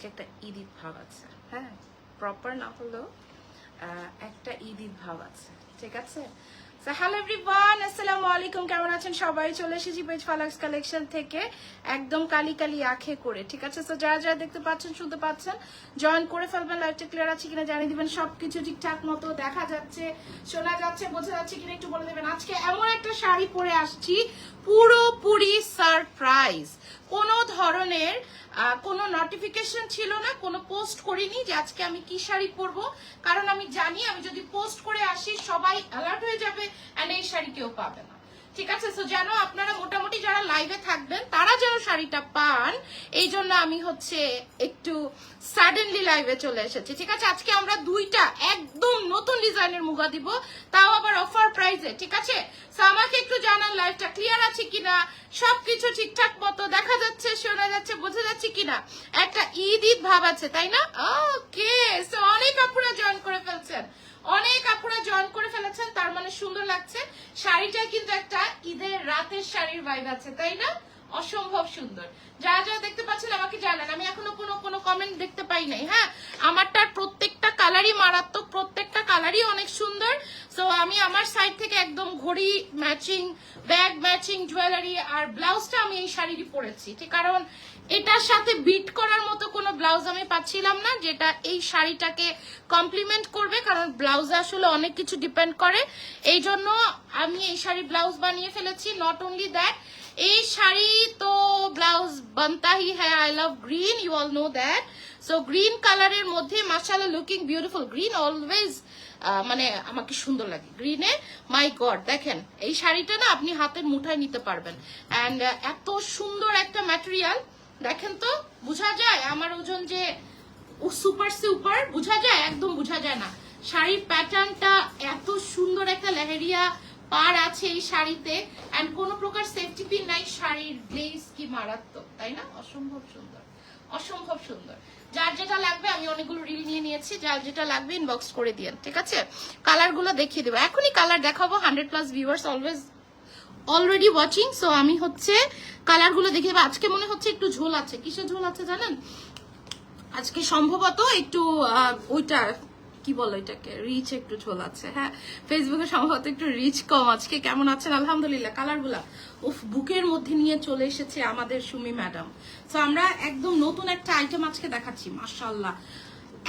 আজকে একটা ঈদ ভাব আছে, হ্যাঁ প্রপার না হলেও একটা ঈদ ভাব আছে, ঠিক আছে। সো হ্যালো এভরিওয়ান, আসসালামু আলাইকুম, কেমন আছেন সবাই? চলে এসেছি পেজ ফালাক্স কালেকশন থেকে একদম কালি কালি আঁখে করে, ঠিক আছে। সো যারা যারা দেখতে পাচ্ছেন শুনতে পাচ্ছেন জয়েন করে ফেলবেন। লাইভটা ক্লিয়ার আছে কিনা জানিয়ে দিবেন, সবকিছু ঠিকঠাক মতো দেখা যাচ্ছে, শোনা যাচ্ছে, বোঝা যাচ্ছে কিনা একটু বলে দেবেন। আজকে এমন একটা শাড়ি পরে আসছি পুরোপুরি সারপ্রাইজ। কোনো ধরনের কোনো নোটিফিকেশন ছিল না, কোনো পোস্ট করিনি যে আজকে আমি কি শাড়ি পরবো, কারণ আমি জানি আমি যদি পোস্ট করে আসি সবাই অ্যালার্ট হয়ে যাবে এন্ড এই শাড়ি কেউ পাবে না, ঠিক আছে। সো যেন আপনারা মোটামুটি যারা লাইভে থাকবেন তারা যেন শাড়িটা পান, এই জন্য আমি হচ্ছে একটু সাডেনলি লাইভে চলে এসেছি, ঠিক আছে। আজকে আমরা দুইটা একদম নতুন ডিজাইনের মুগা দিব, তাও আবার অফার প্রাইসে, ঠিক আছে। সো আমাকে একটু জানান লাইভটা ক্লিয়ার আছে কিনা, সবকিছু ঠিকঠাক মতো দেখা যাচ্ছে, শোনা যাচ্ছে, বোঝা যাচ্ছে কিনা। একটা ঈদ ঈদ ভাব আছে, তাই না? ওকে, সো অনেক আপুরা জয়েন করে ফেলছেন, অনেক আপুরা জয়েন করে ফেলেছেন, তার মানে সুন্দর লাগছে শাড়িটা, কিন্তু একটা ঈদের রাতের শাড়ির ভাইব আছে, তাই না? অসম্ভব সুন্দর। যারা যারা দেখতে পাচ্ছেন আমাকে জানান, আমি এখনো কোনো কমেন্ট দেখতে পাই নাই। হ্যাঁ, আমারটার প্রত্যেকটা কালারই মারাত্মক, প্রত্যেকটা কালারই অনেক সুন্দর। সো আমি আমার সাইড থেকে একদম ঘড়ি ম্যাচিং, ব্যাগ ম্যাচিং, জুয়েলারি আর ব্লাউজটা আমি এই শাড়িটি পরেছি, ঠিক, কারণ এটার সাথে বিট করার মতো কোনো ব্লাউজ আমি পাচ্ছিলাম না যেটা এই শাড়িটাকে কমপ্লিমেন্ট করবে, কারণ ব্লাউজে আসলে অনেক কিছু ডিপেন্ড করে। এই জন্য আমি এই শাড়ি ব্লাউজ বানিয়ে ফেলেছি। নট অনলি দ্যাট, এই শাড়ি তো ব্লাউজ বানতা হি হ্যায়। I love green, you all know that. So green কালারের মধ্যে মাশাআল্লাহ লুকিং বিউটিফুল। গ্রিন অলওয়েজ মানে আমাকে সুন্দর লাগে গ্রিনে। মাই গড, দেখেন এই শাড়িটা না আপনি হাতের মুঠায় নিতে পারবেন, অ্যান্ড এত সুন্দর একটা ম্যাটেরিয়াল। দেখেন তো, বোঝা যায় আমার ওজন যে সুপার সুপার, বোঝা যায়? একদম বোঝা যায় না। শাড়ির প্যাটার্নটা এত সুন্দর, একটা লেহেরিয়া পার আছে এই শাড়িতে, এন্ড কোনো প্রকার সেফটি পিন নাই। শাড়ির গ্লেজ কি মারাত্মক, তাই না? অসম্ভব সুন্দর, অসম্ভব সুন্দর। যার যেটা লাগবে, আমি অনেকগুলো রিল নিয়ে নিয়েছি, যার যেটা লাগবে ইনবক্স করে দিয়েন, ঠিক আছে। কালার গুলো দেখিয়ে দেবো, এখনই কালার দেখাবো। 100+ ভিউয়ার্স অলরেডি ওয়াচিং। সো আমি হচ্ছে কালার গুলো দেখিয়ে দেবো। আজকে মনে হচ্ছে একটু ঝোল আছে। কিসের ঝোল আছে জানেন? আজকে সম্ভবত একটু ওইটা কি বলো, এটাকে রিচ একটু ঝোল আছে। হ্যাঁ, ফেসবুকে সম্ভবত একটু রিচ কম আজকে। কেমন আছেন? আলহামদুলিল্লাহ। কালারগুলা উফ, বুকের মধ্যে নিয়ে চলে এসেছে আমাদের সুমি ম্যাডাম। তো আমরা একদম নতুন একটা আইটেম আজকে দেখাচ্ছি। মাশাআল্লাহ,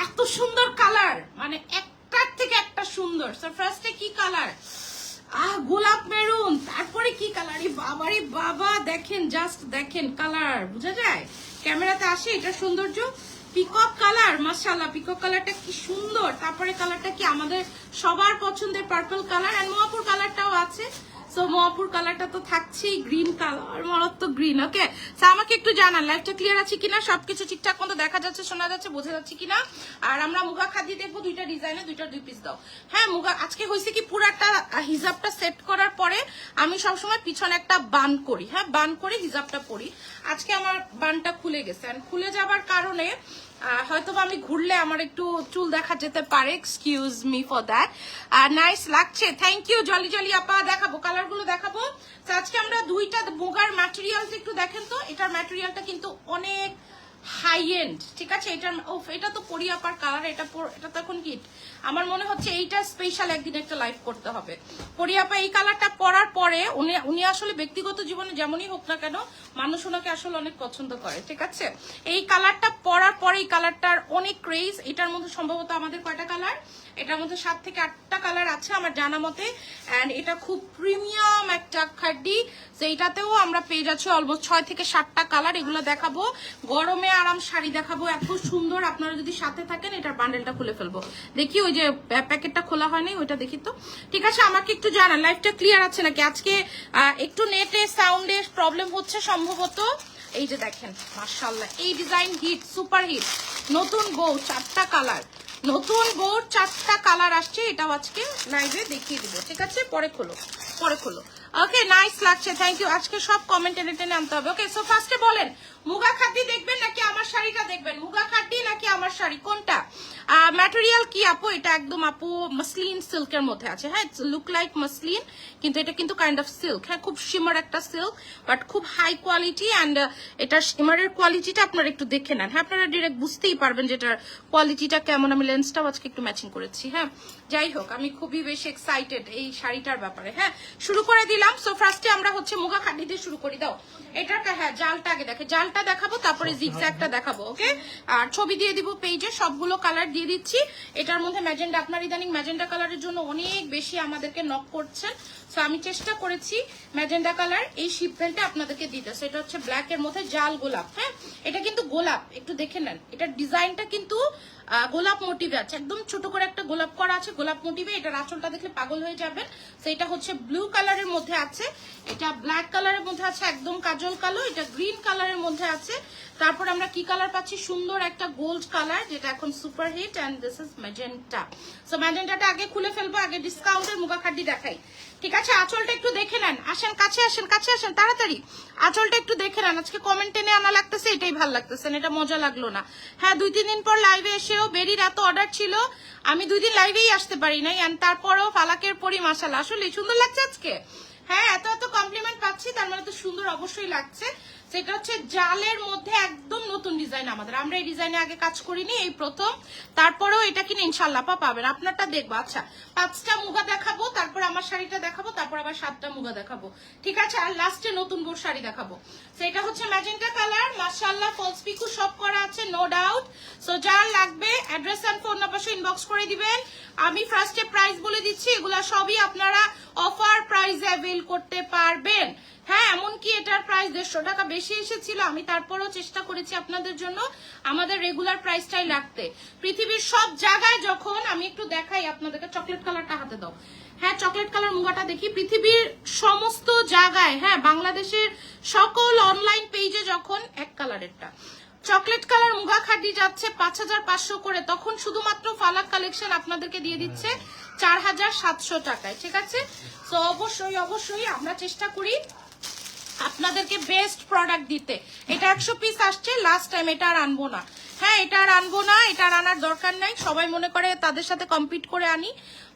এত সুন্দর কালার, মানে একটার থেকে একটা সুন্দর। সো ফার্স্টে কি কালার? গোলাপ মেরুন, তারপরে কি কালার? বাবারে বাবা, দেখেন, জাস্ট দেখেন কালার, বোঝা যায়? ক্যামেরাতে আসে এটা সৌন্দর্য। পিকক কালার, মাশাআল্লাহ, পিকক কালারটা কি সুন্দর। তারপরে কালারটা কি আমাদের সবার পছন্দের পার্পল কালার, এন্ড মহাপুর কালারটাও আছে। সো মহাপুর কালারটা তো থাকছেই, গ্রিন কালার, মারাত্মক গ্রিন। ওকে, সো আমাকে একটু জানান লাইভটা ক্লিয়ার আছে কিনা, সবকিছু ঠিকঠাক মতো দেখা যাচ্ছে, শোনা যাচ্ছে, বোঝা যাচ্ছে কিনা। আর আমরা মুগা খাদি দেখবো দুইটা ডিজাইনে, দুইটা 2 পিস দাও। হ্যাঁ, মুগা আজকে হয়েছে কি, পুরাটা হিজাবটা সেট করার পরে আমি সবসময় পিছনে একটা বান করি। হ্যাঁ, বান করে হিজাবটা পরি। আজকে আমার বানটা খুলে গেছে, খুলে যাবার কারণে হয়তো আমি ঘুরলে আমার একটু চুল দেখা যেতে পারে, excuse me for that. Nice লাগছে, থ্যাংক ইউ জলি জলি আপা। দেখাবো কালার গুলো, দেখাবো। আজকে আমরা দুইটা মুগার ম্যাটেরিয়ালস একটু দেখেন তো। এটার ম্যাটেরিয়ালটা কিন্তু অনেক হাই এন্ড, ঠিক আছে। এটা তো পরিয়াপার কালার, এটা তো এখন হিট। আমার মনে হচ্ছে এইটা স্পেশাল একদিন একটা লাইভ করতে হবে। পরিয়াপা এই কালারটা পরার পরে উনি আসলে ব্যক্তিগত জীবনে যেমনই হোক না কেন, মানুষ ওনাকে আসলে অনেক পছন্দ করে, ঠিক আছে। এই কালারটা পরার পরে এই কালারটার অনেক ক্রেজ। এটার মধ্যে সম্ভবত আমাদের কয়টা কালার? এটার মধ্যে 7 থেকে 8টা কালার আছে আমার জানা মতে, এন্ড এটা খুব প্রিমিয়াম একটা খাড্ডি। তো এটাতেও আমরা পেয়ে যাচ্ছি অলমোস্ট 6 থেকে 7টা কালার। এগুলো দেখাবো, গরমে আরাম শাড়ি দেখাবো, এত সুন্দর। আপনারা যদি সাথে থাকেন, এটার বান্ডেলটা খুলে ফেলবো। দেখি ওই যে প্যাকেটটা খোলা হয়নি, ওইটা দেখি তো, ঠিক আছে। আমাকে একটু জানান লাইভটা ক্লিয়ার আছে নাকি। আজকে একটু নেটে সাউন্ডে প্রবলেম হচ্ছে সম্ভবত। এই যে দেখেন, মাশাআল্লাহ, এই ডিজাইন হিট, সুপার হিট, নতুন বউ, 4টা কালার। নতুন বোর্ড 4টা কালার আসছে, এটাও আজকে লাইভে দেখিয়ে দিব, ঠিক আছে? পরে খোলো, পরে খোলো। ওকে, নাইস লাগছে, থ্যাংক ইউ। আজকে সব কমেন্ট টেনে টেনে আনতে হবে। ওকে, সো ফার্স্টে বলেন মুগা খাদ্দি দেখবেন নাকি আমার শাড়িটা দেখবেন? মুগা খাদ্দি নাকি আমার শাড়ি, কোনটা? ম্যাটেরিয়াল কি আপু? এটা একদম আপু মাসলিন সিল্কের মধ্যে আছে, হ্যাঁ, লুক লাইক মাসলিন, কিন্তু এটা কিন্তু কাইন্ড অফ সিল্ক, হ্যাঁ, খুব শিমার একটা সিল্ক, বাট খুব হাই কোয়ালিটি। অ্যান্ড এটার শিমারের কোয়ালিটিটা আপনারা একটু দেখে নেন, হ্যাঁ, আপনারা ডিরেক্ট বুঝতেই পারবেন যে এটার কোয়ালিটিটা কেমন। আমি লেন্সটাও আজকে একটু ম্যাচিং করেছি, হ্যাঁ। যাই হোক, আমি খুবই বেশি এক্সাইটেড এই শাড়িটার ব্যাপারে, হ্যাঁ। শুরু করে দিলাম। সো ফার্স্টে আমরা হচ্ছে মুগা খাদ্দি দিয়ে শুরু করি। দাও এটার, হ্যাঁ, জালটা আগে দেখে, জালটা দেখাবো, তারপরে জিগজ্যাগটা দেখাবো, ওকে? আর ছবি দিয়ে দিব পেজে, সবগুলো কালার দিয়ে দিচ্ছি। এটার মধ্যে ম্যাজেন্ডা, আপনার ইদানিং ম্যাজেন্ডা কালারের জন্য অনেক বেশি আমাদেরকে নক করছেন, সো আমি চেষ্টা করেছি ম্যাজেন্ডা কালার এই শিপমেন্টে আপনাদেরকে দিতে। সো এটা হচ্ছে ব্ল্যাক এর মধ্যে জাল গোলাপ, হ্যাঁ, এটা কিন্তু গোলাপ, একটু দেখে নেন, এটার ডিজাইনটা কিন্তু গোলাপ মোটিভে আছে, একদম ছোট করে একটা গোলাপ করা আছে গোলাপ মোটিভে। এটার আঁচলটা দেখলে পাগল হয়ে যাবেন। তো এটা হচ্ছে ব্লু কালারের মধ্যে আছে, এটা ব্ল্যাক কালারের মধ্যে আছে, একদম কাজল কালো, এটা গ্রিন কালারের মধ্যে আছে। তারপর আমরা কি কালার পাচ্ছি? সুন্দর একটা গোল্ড কালার, যেটা এখন super hit, and this is magenta. So ম্যাজেন্টাটা আগে খুলে ফেলবো, আগে ডিসকাউন্টের মুগা খাদ্দি দেখাই, ঠিক আছে? আঁচলটা একটু দেখে নেন, আসেন কাছে, আসেন কাছে, আসেন তাড়াতাড়ি, আঁচলটা একটু দেখে নেন। আজকে কমেন্ট টেনে আনা লাগতেছে, এটাই ভালো লাগতেছে, এটা মজা লাগলো না। হ্যাঁ, 2-3 দিন পর লাইভে এসেও বেরির এত অর্ডার ছিল, আমি 2 দিন লাইভেই আসতে পারি নাই, এন্ড তারপরেও ফালাকের পরি মাশাআল্লাহ, আসলে সুন্দর লাগছে আজকে। হ্যাঁ, এত এত কমপ্লিমেন্ট পাচ্ছি, তার মানে তো সুন্দর অবশ্যই লাগছে। সেটা হচ্ছে জালের মধ্যে একদম নতুন ডিজাইন আমাদের, আমরা এই ডিজাইনে আগে কাজ করিনি, এই প্রথম। তারপরেও এটা কিনে ইনশাল্লাহ পাবেন, আপনারটা দেখবো। আচ্ছা, 5টা মুগা দেখাবো, তারপর আমার শাড়িটা দেখাবো, তারপর আবার 7টা মুগা দেখাবো, ঠিক আছে? আর লাস্টে নতুন বোর শাড়ি দেখাবো। সেটা হচ্ছে ম্যাজেন্টা কালার, মাশাআল্লাহ, ফলস পিকু সব করা আছে, নো ডাউট। সো যার লাগবে address and phone number inbox করে দিবেন। আমি ফার্স্টে প্রাইস বলে দিচ্ছি, এগুলা সবই আপনারা অফার প্রাইসে অ্যাভেল করতে পারবেন, হ্যাঁ। এমনকি এটার প্রাইস 150 টাকা বেশি এসেছিল, আমি তারপরেও চেষ্টা করেছি আপনাদের জন্য আমাদের রেগুলার প্রাইসটাই রাখতে। পৃথিবীর সব জায়গায় যখন, আমি একটু দেখাই আপনাদেরকে, চকলেট কালারটা হাতে দাও, হ্যাঁ, চকলেট কালার মুগাটা দেখি। পৃথিবীর সমস্ত জায়গায়, হ্যাঁ, বাংলাদেশের সকল অনলাইন পেজে যখন এক কালারেরটা চকলেট কালার মুগা খাদ্দি যাচ্ছে 5500 করে, তখন শুধুমাত্র ফালাক কালেকশন আপনাদেরকে দিয়ে দিচ্ছে 4700 টাকায়, ঠিক আছে? তো অবশ্যই অবশ্যই আমরা চেষ্টা করি আপনাদেরকে বেস্ট প্রোডাক্ট দিতে। এটা 100 পিস আসছে লাস্ট টাইম, এটা আর আনবো না, হ্যাঁ, এটা আর আনবো না, এটা আর আনার দরকার নাই। সবাই মনে করে তাদের সাথে কম্পিট করে আনি,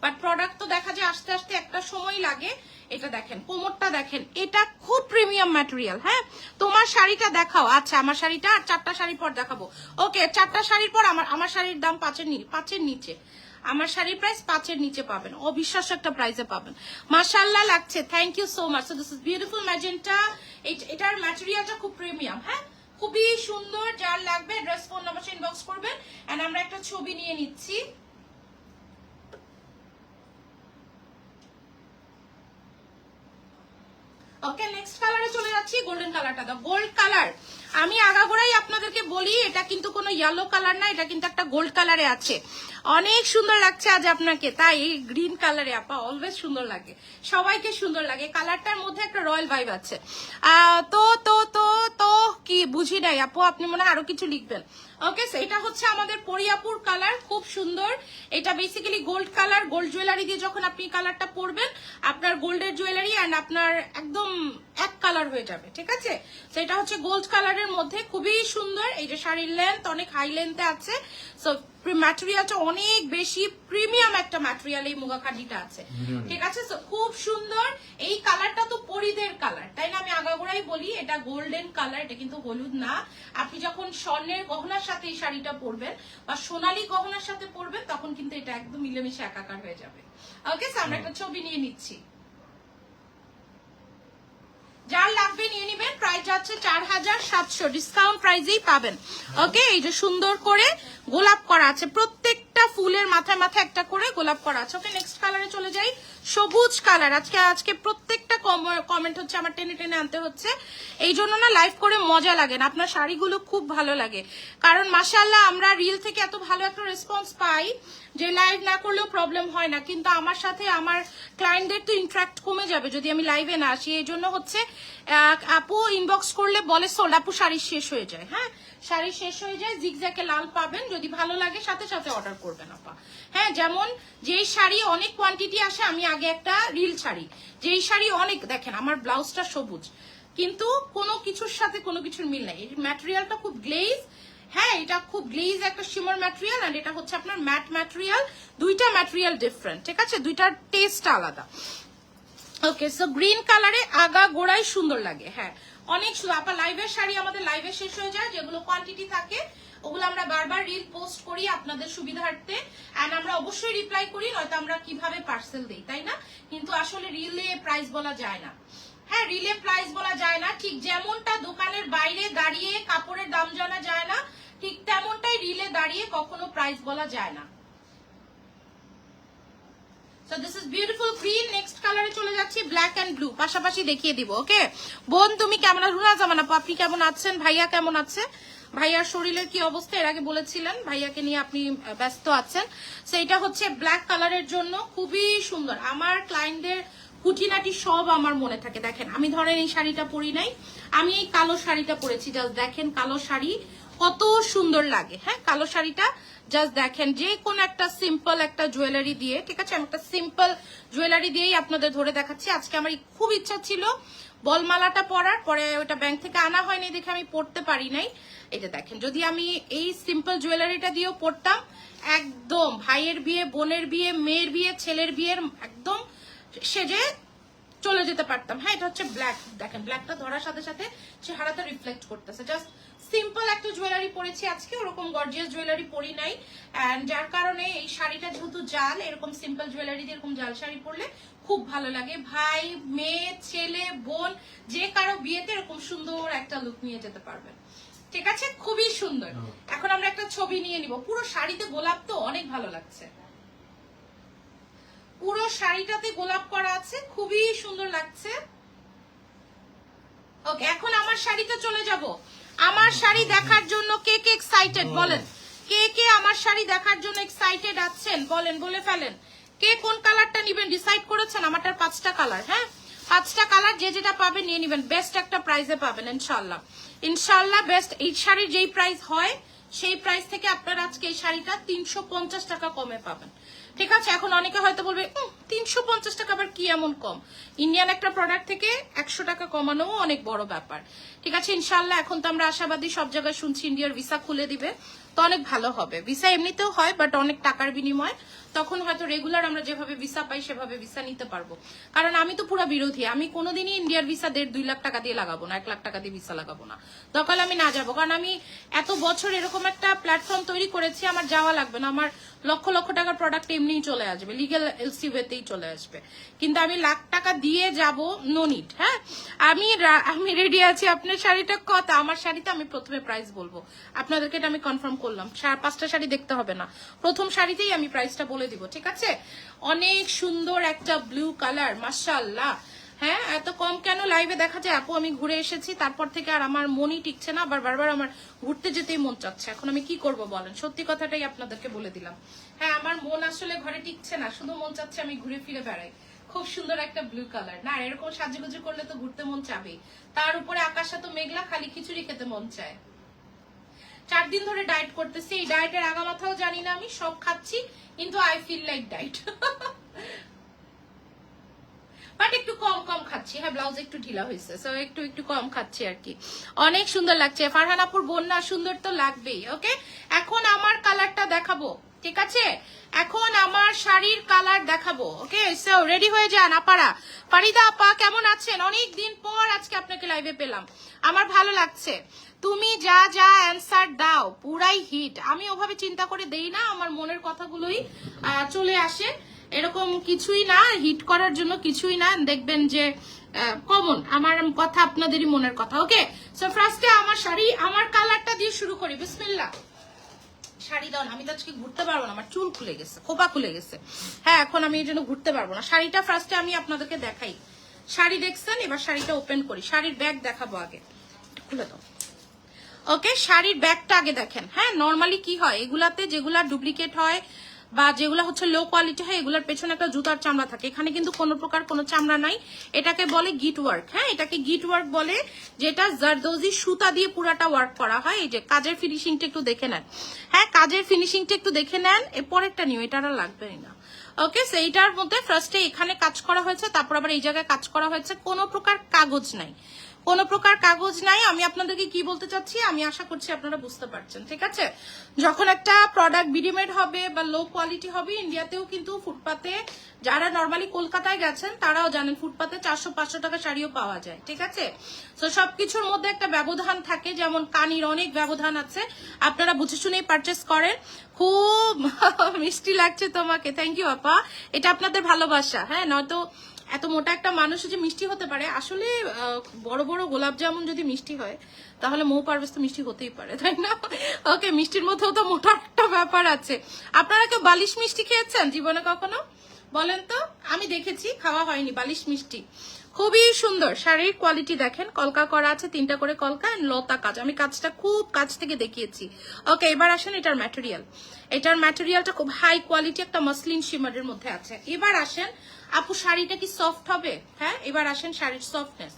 বাট প্রোডাক্ট তো দেখা যায় আস্তে আস্তে একটা সময় লাগে। এটা দেখেন, কোমরটা দেখেন, এটা খুব প্রিমিয়াম ম্যাটেরিয়াল, হ্যাঁ। তোমার শাড়িটা দেখাও। আচ্ছা, আমার শাড়িটা আর 4টা শাড়ি পর দেখাবো, ওকে? 4টা শাড়ির পর আমার শাড়ির দাম 5-এর নিচে, আমার শাড়ির প্রাইস 5-এর নিচে পাবেন, অবিশ্বাস্য একটা প্রাইসে পাবেন। মাশাআল্লাহ লাগছে, thank you so much. So this is beautiful magenta, এটার ম্যাটেরিয়ালটা খুব প্রিমিয়াম, হ্যাঁ, খুবই সুন্দর। যার লাগবে অ্যাড্রেস ফোন নাম্বার ইনবক্স করবেন, এন্ড আমরা একটা ছবি নিয়ে নিচ্ছি। ওকে, নেক্সট কালারে চলে যাচ্ছি, গোল্ডেন কালারটা দাও, গোল্ড কালার। আমি আগাগোড়াই আপনাদেরকে বলি, এটা কিন্তু কোনো ইয়েলো কালার না, এটা কিন্তু একটা গোল্ড কালারে আছে, অনেক সুন্দর লাগছে আজ আপনাকে, তাই এই গ্রিন কালারে আপা অলওয়েজ সুন্দর লাগে, সবাইকে সুন্দর লাগে। কালারটার মধ্যে একটা রয়্যাল ভাইব আছে। তো তো তো তো কি বুঝি নাই আপু, আপনি মনে হয় আরো কিছু লিখবেন। ওকে, এটা হচ্ছে আমাদের পরিয়াপুর কালার, খুব সুন্দর। এটা basically gold colour, gold jewellery দিয়ে যখন আপনি কালারটা পরবেন, আপনার গোল্ডের জুয়েলারি এন্ড আপনার একদম এক কালার হয়ে যাবে, ঠিক আছে? তো এটা হচ্ছে গোল্ড কালারের মধ্যে, খুবই সুন্দর। এই যে শাড়ির লেন্থ অনেক হাই লেন্থে আছে, সো ম্যাটেরিয়ালটা অনেক বেশি প্রিমিয়াম একটা ম্যাটেরিয়াল এই মুগা খাদ্দিটা আছে, ঠিক আছে? সো খুব সুন্দর। এই কালারটা তো পরিদের কালার, তাই না? আমি আগাগোড়াই বলি এটা গোল্ডেন কালার, এটা কিন্তু হলুদ না। আপনি যখন স্বর্ণের গহনার সাথে এই শাড়িটা পরবেন বা সোনালী গহনার সাথে পরবেন, তখন কিন্তু এটা একদম মিলেমিশে একাকার হয়ে যাবে। ওকে, সো আমরা একটা ছবি নিয়ে নিচ্ছি, যার লাগবে নিয়ে নিবেন। প্রাইস যাচ্ছে 4700, ডিসকাউন্ট প্রাইসেই পাবেন। ওকে, এই যে সুন্দর করে গোলাপ করা আছে, প্রত্যেকটা ফুলের মাথায় মাথায় একটা করে গোলাপ করা আছে। ওকে, নেক্সট কালারে চলে যাই, সবুজ কালার। আজকে প্রত্যেকটা কমেন্ট হচ্ছে আমার টেনে টেনে আনতে হচ্ছে, এই জন্য না লাইভ করে মজা লাগে না, আপনার শাড়িগুলো খুব ভালো লাগে, কারণ মাশাআল্লাহ আমরা রিল থেকে এত ভালো একটা রেসপন্স পাই যে লাইভ না করলেও প্রবলেম হয় না, কিন্তু আমার সাথে আমার ক্লায়েন্টদের তো ইন্টারাক্ট কমে যাবে যদি আমি লাইভে না আসি। এই জন্য হচ্ছে আপু ইনবক্স করলে বলে সোল্ড, আপু শাড়ি শেষ হয়ে যায়, হ্যাঁ, শাড়ি শেষ হয়ে যায় জিগজ্যাকে লাল পাবেন, যদি ভালো লাগে সাথে সাথে অর্ডার করবেন আপা। হ্যাঁ, যেমন যেই শাড়ি অনেক কোয়ান্টিটি আসে, আমি আগে একটা রিল শাড়ি, যেই শাড়ি অনেক, দেখেন আমার ব্লাউজটা সবুজ কিন্তু কোনো কিছুর সাথে কোনো কিছুর মিল নাই, এই ম্যাটেরিয়ালটা খুব গ্লেজ। হ্যাঁ, এটা খুব গ্লেজ একটা শিমার ম্যাটেরিয়াল, আর এটা হচ্ছে আপনার ম্যাট ম্যাটেরিয়াল। দুইটা ম্যাটেরিয়াল ডিফারেন্ট, ঠিক আছে, দুইটার টেস্ট আলাদা। ওকে, সো গ্রিন কালারে আগা গোড়াই সুন্দর লাগে। হ্যাঁ, অনেক সুন্দর আপা। লাইভের শাড়ি আমাদের লাইভে শেষ হয়ে যায়, যেগুলো কোয়ান্টিটি থাকে ওগুলো আমরা বারবার রিল পোস্ট করি আপনাদের সুবিধার্থে, এন্ড আমরা অবশ্যই রিপ্লাই করি, নয়তো আমরা কিভাবে পার্সেল দেই, তাই না? কিন্তু আসলে রিলে প্রাইস বলা যায় না। হ্যাঁ, রিলে প্রাইস বলা যায় না, ঠিক যেমনটা দোকানের বাইরে দাঁড়িয়ে কাপড়ের দাম জানা যায় না, ঠিক তেমনটাই রিলে দাঁড়িয়ে কখনো প্রাইস বলা যায় না। So this is beautiful green. Next color চলে যাচ্ছি black and blue, পাশাপাশি দেখিয়ে দিব। ওকে বোন, তুমি কেমন? রুনা জামান আপু আপনি কেমন আছেন? ভাইয়া কেমন আছে? ভাইয়ার শরীরের কি অবস্থা? এর আগে বলেছিলেন ভাইয়াকে নিয়ে আপনি ব্যস্ত আছেন। সো এটা হচ্ছে ব্ল্যাক কালারের জন্য খুবই সুন্দর। আমার ক্লায়েন্টদের খুঁটিনাটি সব আমার মনে থাকে। দেখেন, আমি ধরেন এই শাড়িটা পরি নাই, আমি এই কালো শাড়িটা পরেছি, জাস্ট দেখেন কালো শাড়ি কত সুন্দর লাগে। হ্যাঁ, কালো শাড়িটা জাস্ট দেখেন, যে কোন একটা সিম্পল একটা জুয়েলারি দিয়ে, ঠিক আছে, আমি একটা সিম্পল জুয়েলারি দিয়েই আপনাদের ধরে দেখাচ্ছি। আজকে আমার খুব ইচ্ছা ছিল বলমালাটা পরার, পরে ওটা ব্যাংক থেকে আনা হয়নি দেখে আমি পরতে পারি নাই। এটা দেখেন, যদি আমি এই সিম্পল জুয়েলারিটা দিয়েও পরতাম, একদম ভাইয়ের বিয়ে, বোনের বিয়ে, মেয়ের বিয়ে, ছেলের বিয়ের একদম সেজে চলে যেতে পারতাম। হ্যাঁ, এটা হচ্ছে ব্ল্যাক, দেখেন ব্ল্যাকটা ধরার সাথে সাথে চেহারাটা রিফ্লেক্ট করতেছে। জাস্ট সিম্পল একটা জুয়েলারি পরেছি আজকে, ওরকম গর্জিয়াস জুয়েলারি পরি নাই, এন্ড যার কারণে এই শাড়িটা যেহেতু জাল, এরকম সিম্পল জুয়েলারি দিয়ে এরকম জাল শাড়ি পরলে খুব ভালো লাগে। ভাই, মেয়ে, ছেলে, বোন, যে কারো বিয়েতে এরকম সুন্দর একটা লুক নিয়ে যেতে পারবেন। ঠিক আছে, খুবই সুন্দর। এখন আমরা একটা ছবি নিয়ে নিব। পুরো শাড়িতে গোলাপ তো অনেক ভালো লাগছে, পুরো শাড়িটাতে গোলাপ করা আছে, খুবই সুন্দর লাগছে। ওকে, এখন আমার শাড়িতে চলে যাব। আমার শাড়ি দেখার জন্য কে কে এক্সাইটেড বলেন? কে কে আমার শাড়ি দেখার জন্য এক্সাইটেড আছেন বলেন, বলে ফেলেন। কে কোন কালারটা নেবেন ডিসাইড করেছেন? আমারটার 5টা কালার। হ্যাঁ, 5টা কালার, যে যেটা পাবে নিয়ে নেবেন। বেস্ট একটা প্রাইসে পাবেন ইনশাআল্লাহ, ইনশাআল্লাহ বেস্ট। এই শাড়ির যেই প্রাইস হয় সেই প্রাইস থেকে আপনারা আজকে এই শাড়িটা 350 টাকা কমে পাবেন। ঠিক আছে, এখন অনেকে হয়তো বলবে 350 টাকা আবার কি এমন কম? ইন্ডিয়ান একটা প্রোডাক্ট থেকে 100 টাকা কমানো অনেক বড় ব্যাপার। ঠিক আছে, ইনশাআল্লাহ এখন তো আমরা আশাবাদী, সব জায়গায় শুনছি ইন্ডিয়ার ভিসা খুলে দিবে, তো অনেক ভালো হবে। ভিসা এমনিতেও হয়, বাট অনেক টাকার বিনিময়, তখন হয়তো রেগুলার আমরা যেভাবে ভিসা পাই সেভাবে ভিসা নিতে পারবো। কারণ আমি তো পুরো বিরোধী, আমি কোনোদিনই ইন্ডিয়ার ভিসা 1.5-2 লাখ টাকা দিয়ে লাগাবো না, 1 লাখ টাকা দিয়ে ভিসা লাগাবো না, দরকার আমি না যাবো। কারণ আমি এত বছর এরকম একটা প্ল্যাটফর্ম তৈরি করেছি, আমার যাওয়া লাগবে না, আমার লক্ষ লক্ষ টাকার প্রোডাক্ট এমনিই চলে আসবে, লিগেল এলসি ওয়েতেই চলে আসবে। কিন্তু আমি লাখ টাকা দিয়ে যাব, নো নিড। হ্যাঁ, আমি রেডি আছি। আপনার শাড়িটা কত? আমার শাড়িতে আমি প্রথমে প্রাইস বলবো আপনাদেরকে, এটা আমি কনফার্ম করলাম। 5টা শাড়ি দেখতে হবে না, প্রথম শাড়িতেই আমি প্রাইসটা বলে দিব। ঠিক আছে, অনেক সুন্দর একটা ব্লু কালার, মাশাআল্লাহ। হ্যাঁ, এত কম কেন লাইভে দেখা যায় আপু? আমি ঘুরে এসেছি, তারপর থেকে আর আমার মনই টিকছে না, আবার বারবার আমার ঘুরতে যেতেই মন চাচ্ছে। এখন আমি কি করব বলেন? সত্যি কথাটাই আপনাদেরকে বলে দিলাম। হ্যাঁ, আমার মন আসলে ঘরে টিকছে না, শুধু মন চাচ্ছে আমি ঘুরে ফিরে বেড়াই। খুব সুন্দর একটা ব্লু কালার না? এরকম সাজুগুজু করলে তো ঘুরতে মন চাবেই, তার উপরে আকাশে তো মেঘলা, খালি খিচুড়ি খেতে মন চায়। 4 দিন ধরে ডায়েট করতেছি, এই ডায়েটের আগা মাথাও জানি না, আমি সব খাচ্ছি কিন্তু I feel like diet, but একটু কম কম খাচ্ছি। হ্যাঁ, ব্লাউজ একটু ঢিলা হয়েছে, সো একটু কম খাচ্ছি আর কি। অনেক সুন্দর লাগছে ফারহান আপুর বন্যা, সুন্দর তো লাগবেই। ওকে, এখন আমার কালারটা দেখাবো। ঠিক আছে, এখন আমার শাড়ির কালার দেখাবো। ওকে, সো রেডি হয়ে যান আপারা। ফারিদা আপা কেমন আছেন? অনেক দিন পর আজকে আপনাকে লাইভে পেলাম, আমার ভালো লাগছে। তুমি যা যা অ্যান্সার দাও পুরাই হিট। আমি ওভাবে চিন্তা করে দেই না, আমার মনের কথাগুলোই চলে আসে, এরকম কিছুই না, হিট করার জন্য কিছুই না। দেখবেন যে কমন আমার কথা আপনাদেরই মনের কথা। ওকে, সো ফার্স্টে আমার শাড়ি, আমার কালারটা দিয়ে শুরু করি। বিসমিল্লাহ। শাড়ি দাও না, আমি তো আজকে ঘুরতে পারবো না, আমার চুল খুলে গেছে, খোপা খুলে গেছে। হ্যাঁ, এখন আমি এই জন্য ঘুরতে পারবো না। শাড়িটা ফার্স্টে আমি আপনাদেরকে দেখাই। শাড়ি দেখছেন, এবার শাড়িটা ওপেন করি। শাড়ির ব্যাগ দেখাবো আগে, খুলে দাও। ওকে, শাড়ির ব্যাগটা আগে দেখেন। হ্যাঁ, নর্মালি কি হয় এগুলাতে, যেগুলা ডুপ্লিকেট হয় বা যেগুলো হচ্ছে লো কোয়ালিটি হয় এগুলোর পেছনে একটা জুতার চামড়া থাকে, এখানে কিন্তু কোনো প্রকার কোনো চামড়া নাই। এটাকে বলে গিট ওয়ার্ক, হ্যাঁ এটাকে গিট ওয়ার্ক বলে, যেটা জারদোজি সুতা দিয়ে পুরাটা ওয়ার্ক করা হয়। এই যে কাজের ফিনিশিংটা একটু দেখে নেন, হ্যাঁ কাজের ফিনিশিংটা একটু দেখে নেন। এরপরেরটা নিও, এটা আর লাগবেই না। ওকে, সেইটার মধ্যে ফার্স্টে এখানে কাজ করা হয়েছে, তারপর আবার এই জায়গায় কাজ করা হয়েছে, কোনো প্রকার কাগজ নাই, কোনো প্রকার কাগজ নাই। আমি আপনাদেরকে কি বলতে চাচ্ছি আমি আশা করছি আপনারা বুঝতে পারছেন, ঠিক আছে? যখন একটা প্রোডাক্ট বিডিমেড হবে বা লো কোয়ালিটি হবে, ইন্ডিয়াতেও কিন্তু ফুটপাতে যারা নর্মালি কলকাতায় গেছেন তারাও জানেন ফুটপাতে 400-500 টাকা শাড়িও পাওয়া যায়, ঠিক আছে? তো সবকিছুর মধ্যে একটা ব্যবধান থাকে, যেমন কানির অনেক ব্যবধান আছে, আপনারা বুঝে শুনেই পারচেস করেন। খুব মিষ্টি লাগছে তোমাকে, থ্যাংক ইউ আপা, এটা আপনাদের ভালোবাসা। হ্যাঁ, নয়তো এত মোটা একটা মানুষ যে মিষ্টি হতে পারে, আসলে বড় বড় গোলাপ জামুন যদি মিষ্টি হয় তাহলে মৌ পারভেজ তো মিষ্টি হতেই পারে, তাই না? ওকে, মিষ্টির মধ্যেও তো মোটা একটা ব্যাপার আছে। আপনারা কেউ বালিশ মিষ্টি খেয়েছেন জীবনে কখনো? বলেন তো, আমি দেখেছি, খাওয়া হয়নি বালিশ মিষ্টি। খুবই সুন্দর শাড়ির কোয়ালিটি দেখেন, কলকা করা আছে, 3টা করে কলকা এন্ড লতা কাজ, আমি কাজটা খুব কাছ থেকে দেখিয়েছি। ওকে, এবার আসেন এটার ম্যাটেরিয়াল, এটার ম্যাটেরিয়ালটা খুব হাই কোয়ালিটি, একটা মসলিন শিমারের মধ্যে আছে। এবার আসেন আপু শাড়িটা কি সফট হবে? হ্যাঁ, এবার আসেন শাড়ির সফটনেস,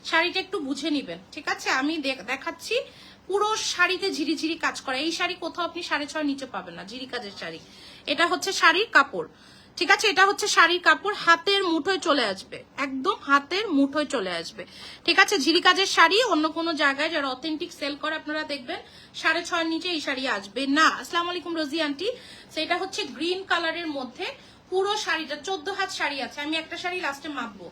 শাড়িটা একটু বুঝে নিবেন, ঠিক আছে? আমি দেখাচ্ছি পুরো শাড়িতে ঝিরিঝিরি কাজ করা। এই শাড়ি কোথাও আপনি 6.5 নিচে পাবেন না, ঝিরি কাজের শাড়ি। এটা হচ্ছে শাড়ির কাপড়, ঠিক আছে? এটা হচ্ছে শাড়ির কাপড়, হাতের মুঠোয় চলে আসবে, একদম হাতের মুঠোয় চলে আসবে, ঠিক আছে? ঝিরি কাজের শাড়ি অন্য কোনো জায়গায় যারা অথেন্টিক সেল করে আপনারা দেখবেন 6.5 নিচে এই শাড়ি আসবে না। আসসালামু আলাইকুম রোজি আন্টি, সেটা হচ্ছে গ্রিন কালারের মধ্যে পুরো শাড়িটা 14 হাত শাড়ি আছে। আমি একটা শাড়ি লাস্টে মাপবো,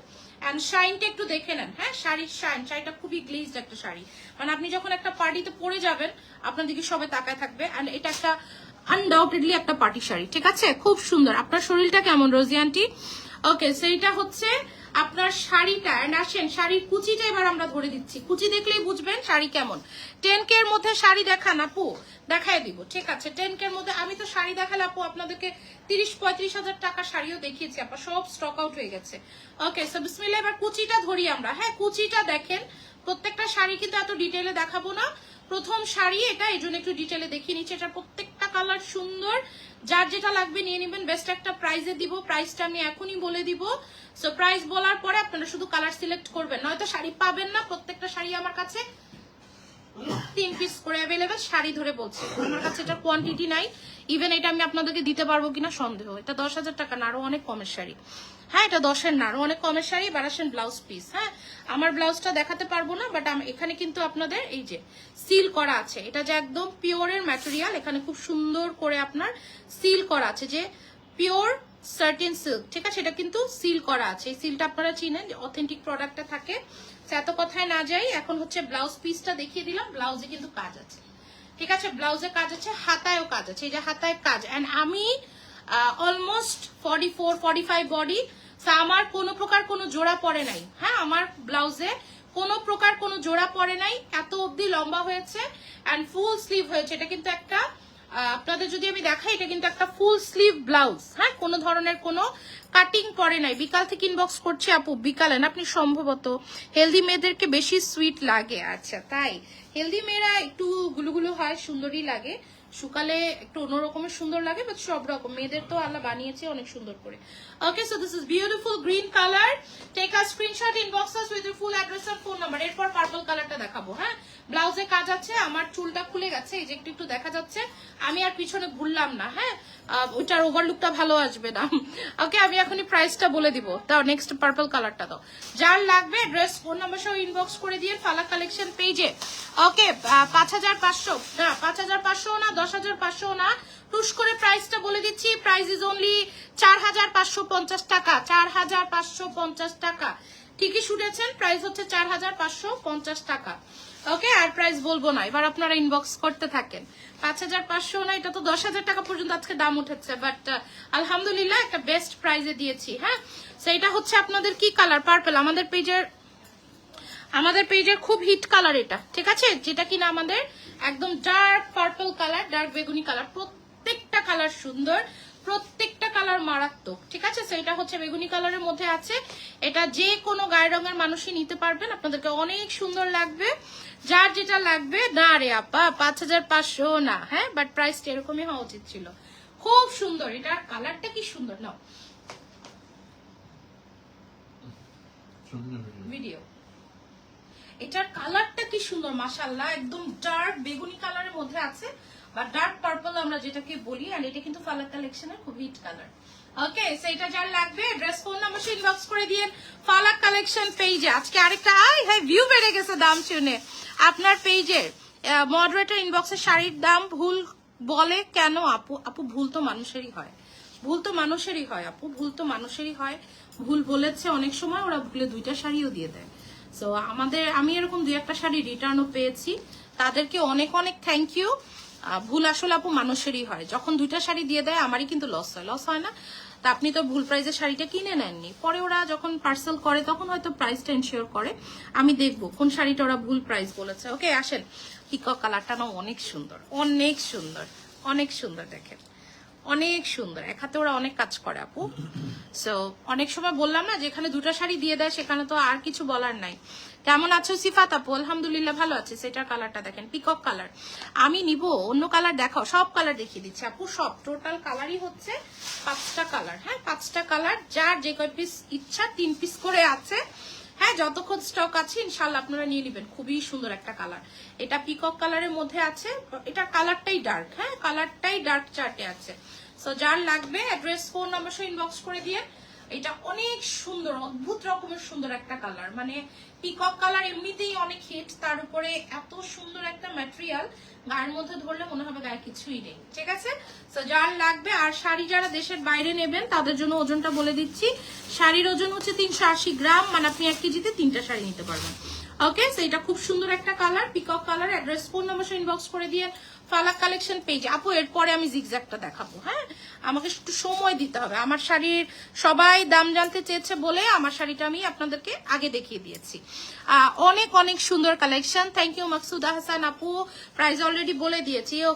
এন্ড শাইনটা একটু দেখে নেন। হ্যাঁ, শাড়ির শাইন, শাড়িটা খুবই গ্লেজড একটা শাড়ি, মানে আপনি যখন একটা পার্টিতে পরে যাবেন আপনার দিকে সবাই তাকায় থাকবে। এন্ড এটা একটা আনডাউটেডলি একটা পার্টি শাড়ি, ঠিক আছে? খুব সুন্দর। আপনার শরীরটা কেমন রোজি আন্টি? ওকে, সেইটা হচ্ছে আপনার শাড়িটা। এন্ড আসেন শাড়ির কুচিটা এবার আমরা ধরে দিচ্ছি, কুচি দেখলেই বুঝবেন শাড়ি কেমন। 10K এর মধ্যে শাড়ি দেখান আপু, দেখাই দিব, ঠিক আছে? 10K এর মধ্যে আমি তো শাড়ি দেখালে আপু আপনাদেরকে 30-35 হাজার টাকা শাড়িও দেখিয়েছি আপা, সব স্টক আউট হয়ে গেছে। ওকে, সো বিসমিল্লাহ, এবার কুচিটা ধরি আমরা। হ্যাঁ, কুচিটা দেখেন, প্রত্যেকটা শাড়ি কিন্তু এত ডিটেইলে দেখাবো না, প্রথম শাড়ি এটা, এই জন্য একটু ডিটেইলে দেখিয়ে নিচ্ছি। এটা প্রত্যেকটা কালার সুন্দর, যার যেটা লাগবে নিয়ে নেবেন। বেস্ট একটা প্রাইজে দিব, প্রাইসটা আমি এখনই বলে দিব। সো প্রাইস বলার পরে আপনারা শুধু কালার সিলেক্ট করবেন, নয়তো শাড়ি পাবেন না। প্রত্যেকটা শাড়ি আমার কাছে 3 পিস করে অ্যাভেলেবেল, শাড়ি ধরে বলছি আমার কাছে এটা কোয়ান্টিটি নাই। ইভেন এটা আমি আপনাদেরকে দিতে পারবো কিনা সন্দেহ। এটা 10,000 টাকা না, আরো অনেক কমের শাড়ি। হ্যাঁ, এটা 10-এর না, আরো অনেক কমের শাড়ি। এবার আসেন ব্লাউজ পিস। হ্যাঁ, আমার ব্লাউজটা দেখাতে পারবো না, বাট এখানে কিন্তু আপনাদের এই যে সিল করা আছে, এটা যে একদম পিওরের ম্যাটেরিয়াল, এখানে খুব সুন্দর করে আপনার সিল করা আছে যে পিওর সার্টিন সিল্ক, ঠিক আছে? এটা কিন্তু সিল করা আছে, এই সিলটা আপনারা চিনেন যে অথেন্টিক প্রোডাক্টটা থাকে। এত কথায় না যাই, এখন হচ্ছে ব্লাউজ পিসটা দেখিয়ে দিলাম। ব্লাউজে কিন্তু কাজ আছে, ঠিক আছে? ব্লাউজে কাজ আছে, হাতায়ও কাজ আছে, এই যে হাতায় কাজ। এন্ড আমি অলমোস্ট 44-45 বডি, আমার কোনো প্রকার কোনো জোড়া পড়ে নাই। হ্যাঁ, আমার ব্লাউজে কোনো প্রকার কোনো জোড়া পড়ে নাই, এত অবধি লম্বা হয়েছে এন্ড ফুল স্লিভ হয়েছে। এটা কিন্তু একটা আপনাদের যদি আমি দেখাই, এটা কিন্তু একটা ফুল স্লিভ ব্লাউজ। হ্যাঁ, কোনো ধরনের কোনো কাটিং পরে নাই। বিকাল থেকে ইনবক্স করছি আপু, বিকালে না? আপনি সম্ভবত হেলদি মেয়েদেরকে বেশি সুইট লাগে। আচ্ছা, তাই? হেলদি মেয়েরা একটু গুলুগুলো হয়, সুন্দরই লাগে, শুকালে একটু অন্যরকমের সুন্দর লাগে, বাট সব রকম মেয়েদের তো আল্লাহ বানিয়েছে অনেক সুন্দর করে। Okay, so this is beautiful green colour. Take a screenshot, inbox us with your full address আর ফোন নাম্বার। এরপর পার্পল কালারটা দেখাবো। হ্যাঁ, ব্লাউজে কাজ আছে, আমার চুলটা খুলে গেছে, এই যে একটু একটু দেখা যাচ্ছে, আমি আর পিছনে ঘুরলাম না। হ্যাঁ, ওইটার ওভারলুকটা ভালো আসবে না। ওকে, আমি এখনই প্রাইসটা বলে দিব। তাও নেক্সট পার্পল কালারটা দাও। যার লাগবে ড্রেস ফোন নাম্বার সহ ইনবক্স করে দিয়ে ফালাক কালেকশন পেজে। ওকে, 5,500 না, 5,500 না, 10,500 না, টুস করে প্রাইসটা বলে দিচ্ছি। প্রাইস ইজ অনলি 4,550 টাকা, 4,550 টাকা। ঠিকই শুনেছেন, প্রাইস হচ্ছে 4,550 টাকা। ওকে, আর প্রাইস বলবো না, এবার আপনারা ইনবক্স করতে থাকেন। 5,500 না, এটা তো 10,000 টাকা পর্যন্ত আজকে দাম উঠেছে, বাট আলহামদুলিল্লাহ একটা বেস্ট প্রাইজে দিয়েছি। হ্যাঁ, সেইটা হচ্ছে আপনাদের কি কালার? পার্পল। আমাদের পেজের খুব হিট কালার এটা, ঠিক আছে? যেটা কিনা আমাদের একদম ডার্ক পার্পল কালার, ডার্ক বেগুনি কালার। প্রত্যেকটা কালার সুন্দর, প্রত্যেকটা কালার মারাত্মক, ঠিক আছে? সেটা হচ্ছে বেগুনি কালারের মধ্যে আছে। এটা যে কোনো গায়ের রঙের মানুষই নিতে পারবেন, আপনাদেরকে অনেক সুন্দর লাগবে। যার যেটা লাগবে। না রে আপা, 5,500 না। হ্যাঁ, বাট প্রাইসটা এরকমই হওয়া উচিত ছিল। খুব সুন্দর, এটার কালারটা কি সুন্দর। নাও ভিডিও, এটার কালারটা কি সুন্দর মাশাআল্লাহ, একদম ডার্ক বেগুনি কালারের মধ্যে আছে বা ডার্ক পার্পল আমরা যেটাকে বলি। আর এটা কিন্তু ফালাক কালেকশনের খুব হিট কালার। ওকে, সো এটা যার লাগবে অ্যাড্রেস ফোন নাম্বার ইনবক্স করে দিয়েন ফালাক কালেকশন পেজে। আজকে আরেকটা ভিউ বেড়ে গেছে দাম শুনে আপনার পেজে। মডারেটর ইনবক্সে শাড়ির দাম ভুল বলে কেন আপু? আপু ভুল তো মানুষেরই হয়, ভুল তো মানুষেরই হয় আপু, ভুল তো মানুষেরই হয়। ভুল বলেছে অনেক সময় ওরা ভুলে 2টা শাড়িও দিয়ে দেয়। সো আমি এরকম 2-1টা শাড়ি রিটার্নও পেয়েছি, তাদেরকে অনেক অনেক থ্যাংক ইউ। ভুল আসলে আপু মানুষেরই হয়, যখন 2টা শাড়ি দিয়ে দেয় আমারই কিন্তু লস হয় না। তা আপনি তো ভুল প্রাইসে শাড়িটা কিনে নেননি, পরে ওরা যখন পার্সেল করে তখন হয়তো প্রাইসটা এনশিওর করে। আমি দেখবো কোন শাড়িটা ওরা ভুল প্রাইস বলেছে। ওকে আসেন, পিকক কালারটা না অনেক সুন্দর, অনেক সুন্দর, অনেক সুন্দর, দেখেন অনেক সুন্দর। এক হাতে ওরা অনেক কাজ করে আপু। সো অনেক সময় বললাম না, যেখানে 2টা শাড়ি দিয়ে দেয় সেখানে তো আর কিছু বলার নাই। কেমন আছো সিফাত আপু? আলহামদুলিল্লাহ ভালো আছে। সেটার কালারটা দেখেন, পিকক কালার। আমি নিব অন্য কালার দেখাও, সব কালার দেখিয়ে দিচ্ছি আপু, সব টোটাল কালারই হচ্ছে 5টা কালার। হ্যাঁ 5টা কালার, যার যে কয় পিস ইচ্ছা 3 পিস করে আছে। হ্যাঁ যতক্ষণ স্টক আছে ইনশাল্লাহ আপনারা নিয়ে নেবেন। খুবই সুন্দর একটা কালার, এটা পিকক কালারের মধ্যে আছে। এটা কালারটাই ডার্ক, হ্যাঁ কালারটাই ডার্ক চার্টে আছে। সো যার লাগবে অ্যাড্রেস ফোন নাম্বার ইনবক্স করে দিয়ে। এটা অনেক সুন্দর, অদ্ভুত রকমের সুন্দর একটা কালার, মানে পিকক কালার এমনিতেই অনেক হিট, তার উপরে এত সুন্দর একটা ম্যাটেরিয়াল, গায়ের মধ্যে ধরলে মনে হবে গায়ে কিছুই নেই। ঠিক আছে, তো যার লাগবে। আর শাড়ি যারা দেশের বাইরে নেবেন তাদের জন্য ওজনটা বলে দিচ্ছি। শাড়ির ওজন হচ্ছে 380 গ্রাম, মানে আপনি 1 কেজিতে 3টা শাড়ি নিতে পারবেন। ওকে, সো এটা খুব সুন্দর একটা colour, peacock colour. Address phone number inbox করে দিয়ে ফালাক কালেকশন পেজে। আপু এরপরে আমি জিগজ্যাগটা দেখাবো। হ্যাঁ আমাকে একটু সময় দিতে হবে, আমার শাড়ির সবাই দাম জানতে চেয়েছে বলে আমার শাড়িটা আমি আপনাদেরকে আগে দেখিয়ে দিয়েছি। অনেক অনেক সুন্দর কালেকশন। থ্যাংক ইউ মাকসুদা হাসান আপু, প্রাইস অলরেডি বলে দিয়েছি। ও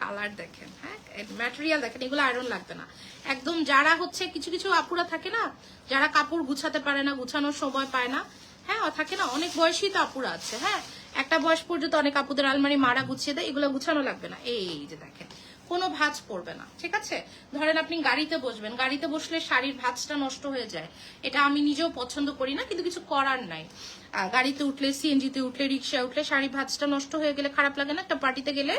কালার দেখেন, হ্যাঁ ম্যাটেরিয়াল দেখেন, এগুলো আয়রন লাগবে না একদম। যারা হচ্ছে কিছু কিছু আপুরা থাকে না, যারা কাপড় গুছাতে পারে না, গুছানোর সময় পায় না, হ্যাঁ থাকে না, অনেক বয়সী তো আপুরা আছে। হ্যাঁ একটা বয়স পর্যন্ত অনেক আপুদের আলমারি মারা গুছিয়ে দেয়, এগুলো গুছানো লাগবে না। এই যে দেখেন কোনো ভাঁজ পড়বে না। ঠিক আছে, ধরেন আপনি গাড়িতে বসবেন, গাড়িতে বসলে শাড়ির ভাঁজটা নষ্ট হয়ে যায়, এটা আমি নিজেও পছন্দ করি না, কিন্তু কিছু করার নাই। গাড়িতে উঠলে, সিএনজিতে উঠলে, রিক্সায় উঠলে শাড়ি ভাঁজটা নষ্ট হয়ে গেলে খারাপ লাগে না একটা পার্টিতে গেলে।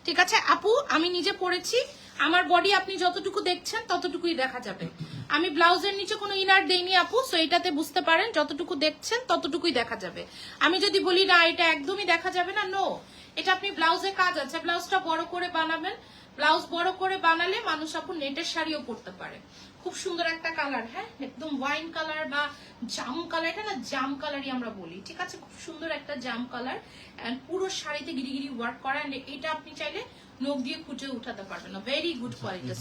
ঠিক আছে আপু, আমি নিজে পরেছি, আমার বডি আপনি যতটুকু দেখছেন ততটুকুই দেখা যাবে। আমি ব্লাউজের নিচে কোনো ইনার দেইনি আপু, সো এটাতে বুঝতে পারেন যতটুকু দেখছেন ততটুকুই দেখা যাবে। আমি যদি বলি না এটা একদমই দেখা যাবে না, নো, এটা আপনি ব্লাউজে কাজ আছে, ব্লাউজটা বড় করে বানাবেন। ব্লাউজ বড় করে বানালে মানুষ আপু নেটের শাড়িও পরতে পারে। খুব সুন্দর একটা কালার, হ্যাঁ একদম ওয়াইন কালার বা জাম কালার, এটা না জাম কালারই আমরা বলি। ঠিক আছে, খুব সুন্দর একটা জাম কালার, এন্ড পুরো শাড়িতে গিরি ওয়ার্ক করা। এন্ড এটা আপনি চাইলে নখ দিয়ে খুঁজে উঠাতে পারবেন না, ভেরি গুড কোয়ালিটি।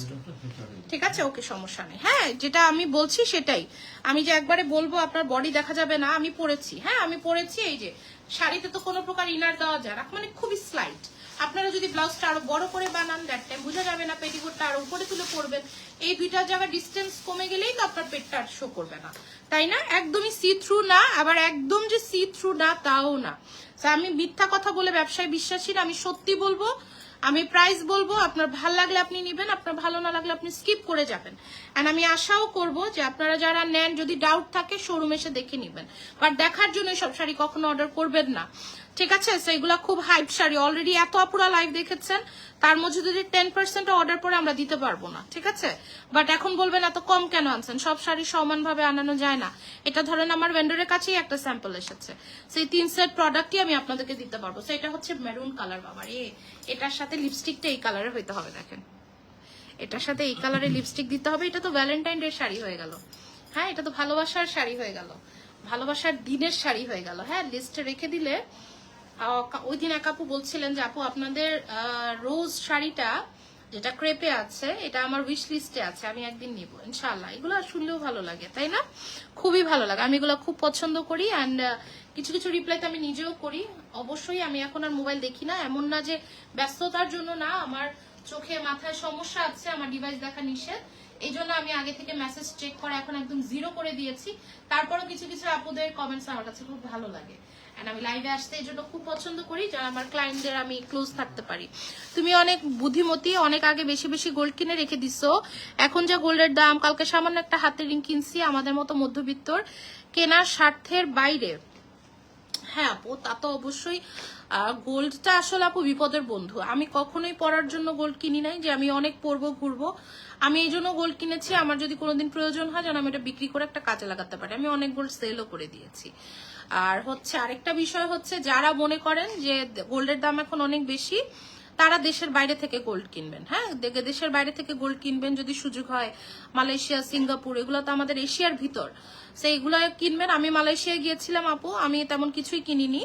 ঠিক আছে, ওকে সমস্যা নেই। হ্যাঁ যেটা আমি বলছি সেটাই, আমি যে একবারে বলবো আপনার বডি দেখা যাবে না, আমি পরেছি, হ্যাঁ আমি পরেছি। এই যে শাড়িতে তো কোনো প্রকার ইনার দেওয়া যায় না, মানে খুবই স্লাইট। আপনারা যদি ব্লাউজটা আরো বড় করে বানান, দ্যাট টাইম বোঝা যাবে না, পেটিকোটটা আরো উপরে তুলে পরবেন, এই 2টা জায়গা ডিস্টেন্স কমে গেলেই তো আপনার পেটটা আর শো করবে না, তাই না? একদমই সি থ্রু না, আবার একদম যে সি থ্রু না তাও না। আমি মিথ্যা কথা বলে ব্যবসায় বিশ্বাসী না, আমি সত্যি বলবো, আমি প্রাইস বলবো, আপনার ভালো লাগলে আপনি নেবেন, আপনার ভালো না লাগলে আপনি স্কিপ করে যাবেন। এন্ড আমি আশাও করব যে আপনারা যারা নেন, যদি ডাউট থাকে শোরুম এসে দেখে নেবেন, বাট দেখার জন্য সব শাড়ি কখনো অর্ডার করবেন না। ঠিক আছে, সেগুলা খুব হাইপ শাড়ি, অলরেডি এত আপুরা লাইভ দেখেছেন, তার মধ্যে যদি 10% অর্ডার পরে আমরা দিতে পারবো না। ঠিক আছে, বাট এখন বলবেন এত কম কেন আনছেন, সব শাড়ি সমানভাবে আনানো যায় না। এটা ধরেন আমার ভেন্ডরের কাছেই একটা স্যাম্পল এসেছে, সেই 3 সেট প্রোডাক্টই আমি আপনাদেরকে দিতে পারবো। সেটা হচ্ছে মেরুন কালার, বাবার এটার সাথে লিপস্টিকটা এই কালারের হইতে হবে, দেখেন এটার সাথে এই কালারের লিপস্টিক দিতে হবে। এটা তো ভ্যালেন্টাইন ডে শাড়ি হয়ে গেল, হ্যাঁ এটা তো ভালোবাসার শাড়ি হয়ে গেল, ভালোবাসার দিনের শাড়ি হয়ে গেল। হ্যাঁ লিস্টে রেখে দিলে, ওই দিন এক আপু বলছিলেন যে আপু আপনাদের রোজ শাড়িটা যেটা ক্রেপে আছে, এটা আমার উইশ লিস্টে আছে, আমি একদিন নিব ইনশাআল্লাহ। এগুলো শুনলেও ভালো লাগে, তাই না? খুবই ভালো লাগে, আমি এগুলো খুব পছন্দ করি। অ্যান্ড কিছু কিছু রিপ্লাই তো আমি নিজেও করি। অবশ্যই আমি এখন আর মোবাইল দেখি না, এমন না যে ব্যস্ততার জন্য না, আমার চোখে মাথায় সমস্যা আছে, আমার ডিভাইস দেখা নিষেধ, এই জন্য আমি আগে থেকে মেসেজ চেক করে এখন একদম 0 করে দিয়েছি। তারপরও কিছু কিছু আপুদের কমেন্টস আমার কাছে খুব ভালো লাগে। এন্ড আমি লাইভে আসতে এই জন্য খুব পছন্দ করি, যারা আমার ক্লায়েন্টদের আমি ক্লোজ থাকতে পারি। তুমি অনেক বুদ্ধিমতী, অনেক আগে বেশি বেশি গোল্ড কিনে রেখে দিছো। এখন যা গোল্ডের দাম, কালকে সামান্য একটা হাতের রিং কিনছি আমাদের মতো মধ্যবিত্তর কেনার স্বার্থের বাইরে। হ্যাঁ আপু, তা তো অবশ্যই। গোল্ডটা আসলে আপু বিপদের বন্ধু। আমি কখনোই পরার জন্য গোল্ড কিনি নাই যে আমি অনেক পরবো ঘুরবো। আমি এই জন্য গোল্ড কিনেছি, আমার যদি কোনোদিন প্রয়োজন হয় যেন আমি এটা বিক্রি করে একটা কাজে লাগাতে পারি। আমি অনেক গোল্ড সেলও করে দিয়েছি। আর হচ্ছে আরেকটা বিষয় হচ্ছে, যারা মনে করেন যে গোল্ডের দাম এখন অনেক বেশি, তারা দেশের বাইরে থেকে গোল্ড কিনবেন। হ্যাঁ, দেশের বাইরে থেকে গোল্ড কিনবেন যদি সুযোগ হয়। মালয়েশিয়া, সিঙ্গাপুর, এগুলো তো আমাদের এশিয়ার ভিতর, সেইগুলো কিনবেন। আমি মালয়েশিয়া গিয়েছিলাম আপু, আমি তেমন কিছুই কিনিনি,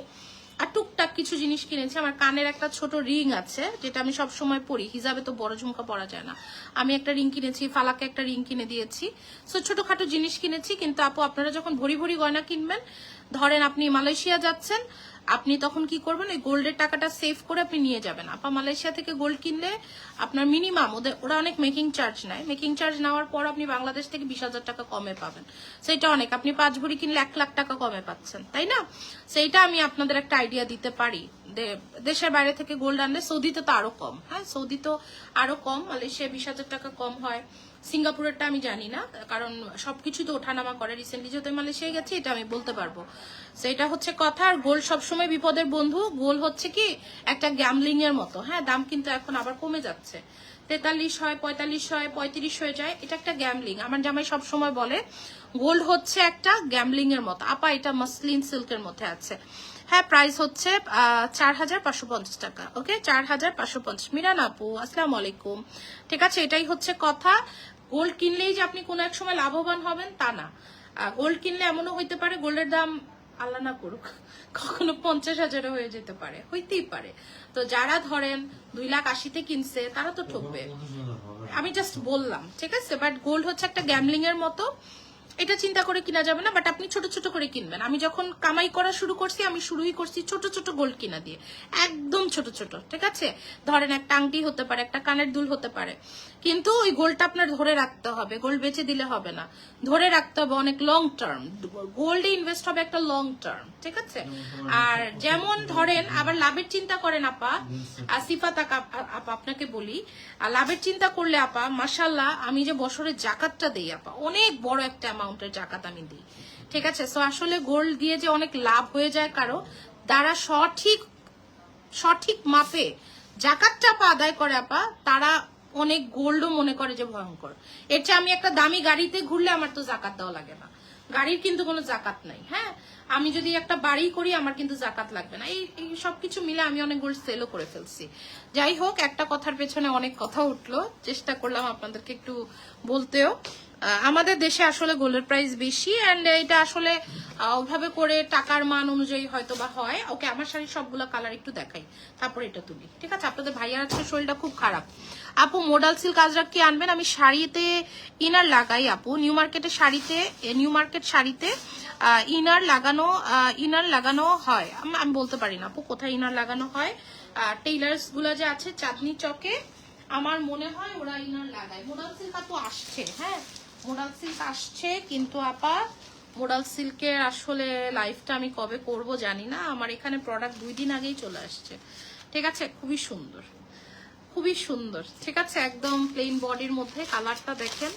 আর টুকটাক কিছু জিনিস কিনেছি। আমার কানের একটা ছোট রিং আছে যেটা আমি সব সময় পরি, হিজাবে তো বড় ঝুমকা পরা যায় না। আমি একটা রিং কিনেছি, ফালাকে একটা রিং কিনে দিয়েছি। সো ছোটখাটো জিনিস কিনেছি। কিন্তু আপু আপনারা যখন ভরি ভরি গয়না কিনবেন, ধরেন আপনি মালয়েশিয়া যাচ্ছেন, আপনি তখন কি করবেন, ওই গোল্ডের টাকাটা সেভ করে আপনি নিয়ে যাবেন। আপা মালয়েশিয়া থেকে গোল্ড কিনলে আপনার মিনিমাম ওরা অনেক মেকিং চার্জ নেয়। মেকিং চার্জ নেওয়ার পর আপনি বাংলাদেশ থেকে 20,000 টাকা কমে পাবেন। সেটা অনেক, আপনি 5 ভরি কিনলে 1 লাখ টাকা কমে পাচ্ছেন, তাই না? সেইটা আমি আপনাদের একটা আইডিয়া দিতে পারি। দেশের বাইরে থেকে গোল্ড আনলে সৌদিতে তো আরো কম। হ্যাঁ, সৌদি তো আরো কম, মালয়েশিয়া 20,000 টাকা কম হয়। সিঙ্গাপুরেরটা আমি জানি না, কারণ সবকিছু তো ওঠানামা করে। রিসেন্টলি যেহেতু মালয়েশিয়া গেছি, এটা আমি বলতে পারবো। সেটা হচ্ছে কথা। আর গোল্ড সবসময় বিপদের বন্ধু। গোল্ড হচ্ছে কি একটা গ্যামলিং এর মতো। হ্যাঁ, দাম কিন্তু এখন আবার কমে যাচ্ছে, 43 হয়, 45 হয়, 35 হয়ে যায়। এটা একটা গ্যামলিং। আমার জামাই সবসময় বলে গোল্ড হচ্ছে একটা গ্যামলিং এর মতো। আপা এটা মাসলিন সিল্কের মধ্যে আছে। হ্যাঁ, প্রাইস হচ্ছে 4,550 টাকা। ওকে, 4,550। মিরান আপু আসসালামু আলাইকুম। ঠিক আছে, এটাই হচ্ছে কথা। গোল্ড কিনলেই যে আপনি কোনো এক সময় লাভবান হবেন তা না। গোল্ড কিনলে এমনও হইতে পারে গোল্ডের দাম আল্লাহ না করুক কখনো 50,000 হয়ে যেতে পারে, হইতেই পারে। তো যারা ধরেন 2,80,000-তে কিনছে তারা তো ঠকবে। আমি জাস্ট বললাম, ঠিক আছে? বাট গোল্ড হচ্ছে একটা গ্যামলিং এর মতো, এটা চিন্তা করে কিনা যাবে না। বাট আপনি ছোট ছোট করে কিনবেন। আমি যখন কামাই করা শুরু করছি, আমি শুরুই করছি ছোট ছোট গোল্ড কিনা দিয়ে, একদম ছোট ছোট। ঠিক আছে, ধরেন একটা আংটি হতে পারে, একটা কানের দুল হতে পারে, কিন্তু ওই গোল্ডটা আপনার ধরে রাখতে হবে। গোল্ড বেচে দিলে হবে না, ধরে রাখতে হবে অনেক লং টার্ম। গোল্ডে ইনভেস্ট হবে একটা লং টার্ম, ঠিক আছে? আর যেমন ধরেন আবার লাভের চিন্তা করেন আপা, আসিফাত আপা আপনাকে বলি, লাভের চিন্তা করলে আপা মাশাল্লাহ, আমি যে বছরে জাকাতটা দেই আপা, অনেক বড় একটা অ্যামাউন্টের জাকাত আমি দিই। ঠিক আছে, সো আসলে গোল্ড দিয়ে যে অনেক লাভ হয়ে যায় কারো দ্বারা সঠিক মাপে জাকাতটা আপা আদায় করে আপা, তারা অনেক গোল্ডও মনে করে যে ভয়ঙ্কর। এর চেয়ে আমি একটা দামি গাড়িতে ঘুরলে আমার তো জাকাত দেওয়া লাগে না, গাড়ির কিন্তু কোনো জাকাত নাই। হ্যাঁ, আমি যদি একটা বাড়ি করি আমার কিন্তু জাকাত লাগবে না। এই সবকিছু মিলে আমি অনেক গোল্ড সেলও করে ফেলছি। যাই হোক, একটা কথার পেছনে অনেক কথা উঠলো, চেষ্টা করলাম আপনাদেরকে একটু বলতেও। আমাদের দেশে আসলে গোল্ডের প্রাইস বেশি, এন্ড এটা আসলে ওইভাবে করে টাকার মান অনুযায়ী হয়তো বা হয়। ওকে, আমার শাড়ির সবগুলো কালার একটু দেখাই, তারপরে এটা তুলি। ঠিক আছে, আপনাদের ভাইয়ার আজকে শরীরটা খুব খারাপ। আপু মোডাল সিল্ক আজরাক কি আনবেন? আমি শাড়িতে ইনার লাগাই আপু, নিউ মার্কেটের শাড়িতে, নিউ মার্কেট শাড়িতে ইনার লাগানো হয়। আমি বলতে পারি না আপু কোথায় ইনার লাগানো হয়। টেইলার্স গুলা যে আছে চাঁদনি চকে, আমার মনে হয় ওরা ইনার লাগায়। মোডাল সিল্ক আপু আসছে, হ্যাঁ মোডাল সিল্ক আসছে, কিন্তু আপা মোডাল সিল্কের আসলে লাইফটা আমি কবে করব জানি না। আমার এখানে প্রোডাক্ট 2 দিন আগেই চলে আসছে। ঠিক আছে, খুবই সুন্দর, খুবই সুন্দর। ঠিক আছে, একদম প্লেন বডির মধ্যে, কালারটা দেখেন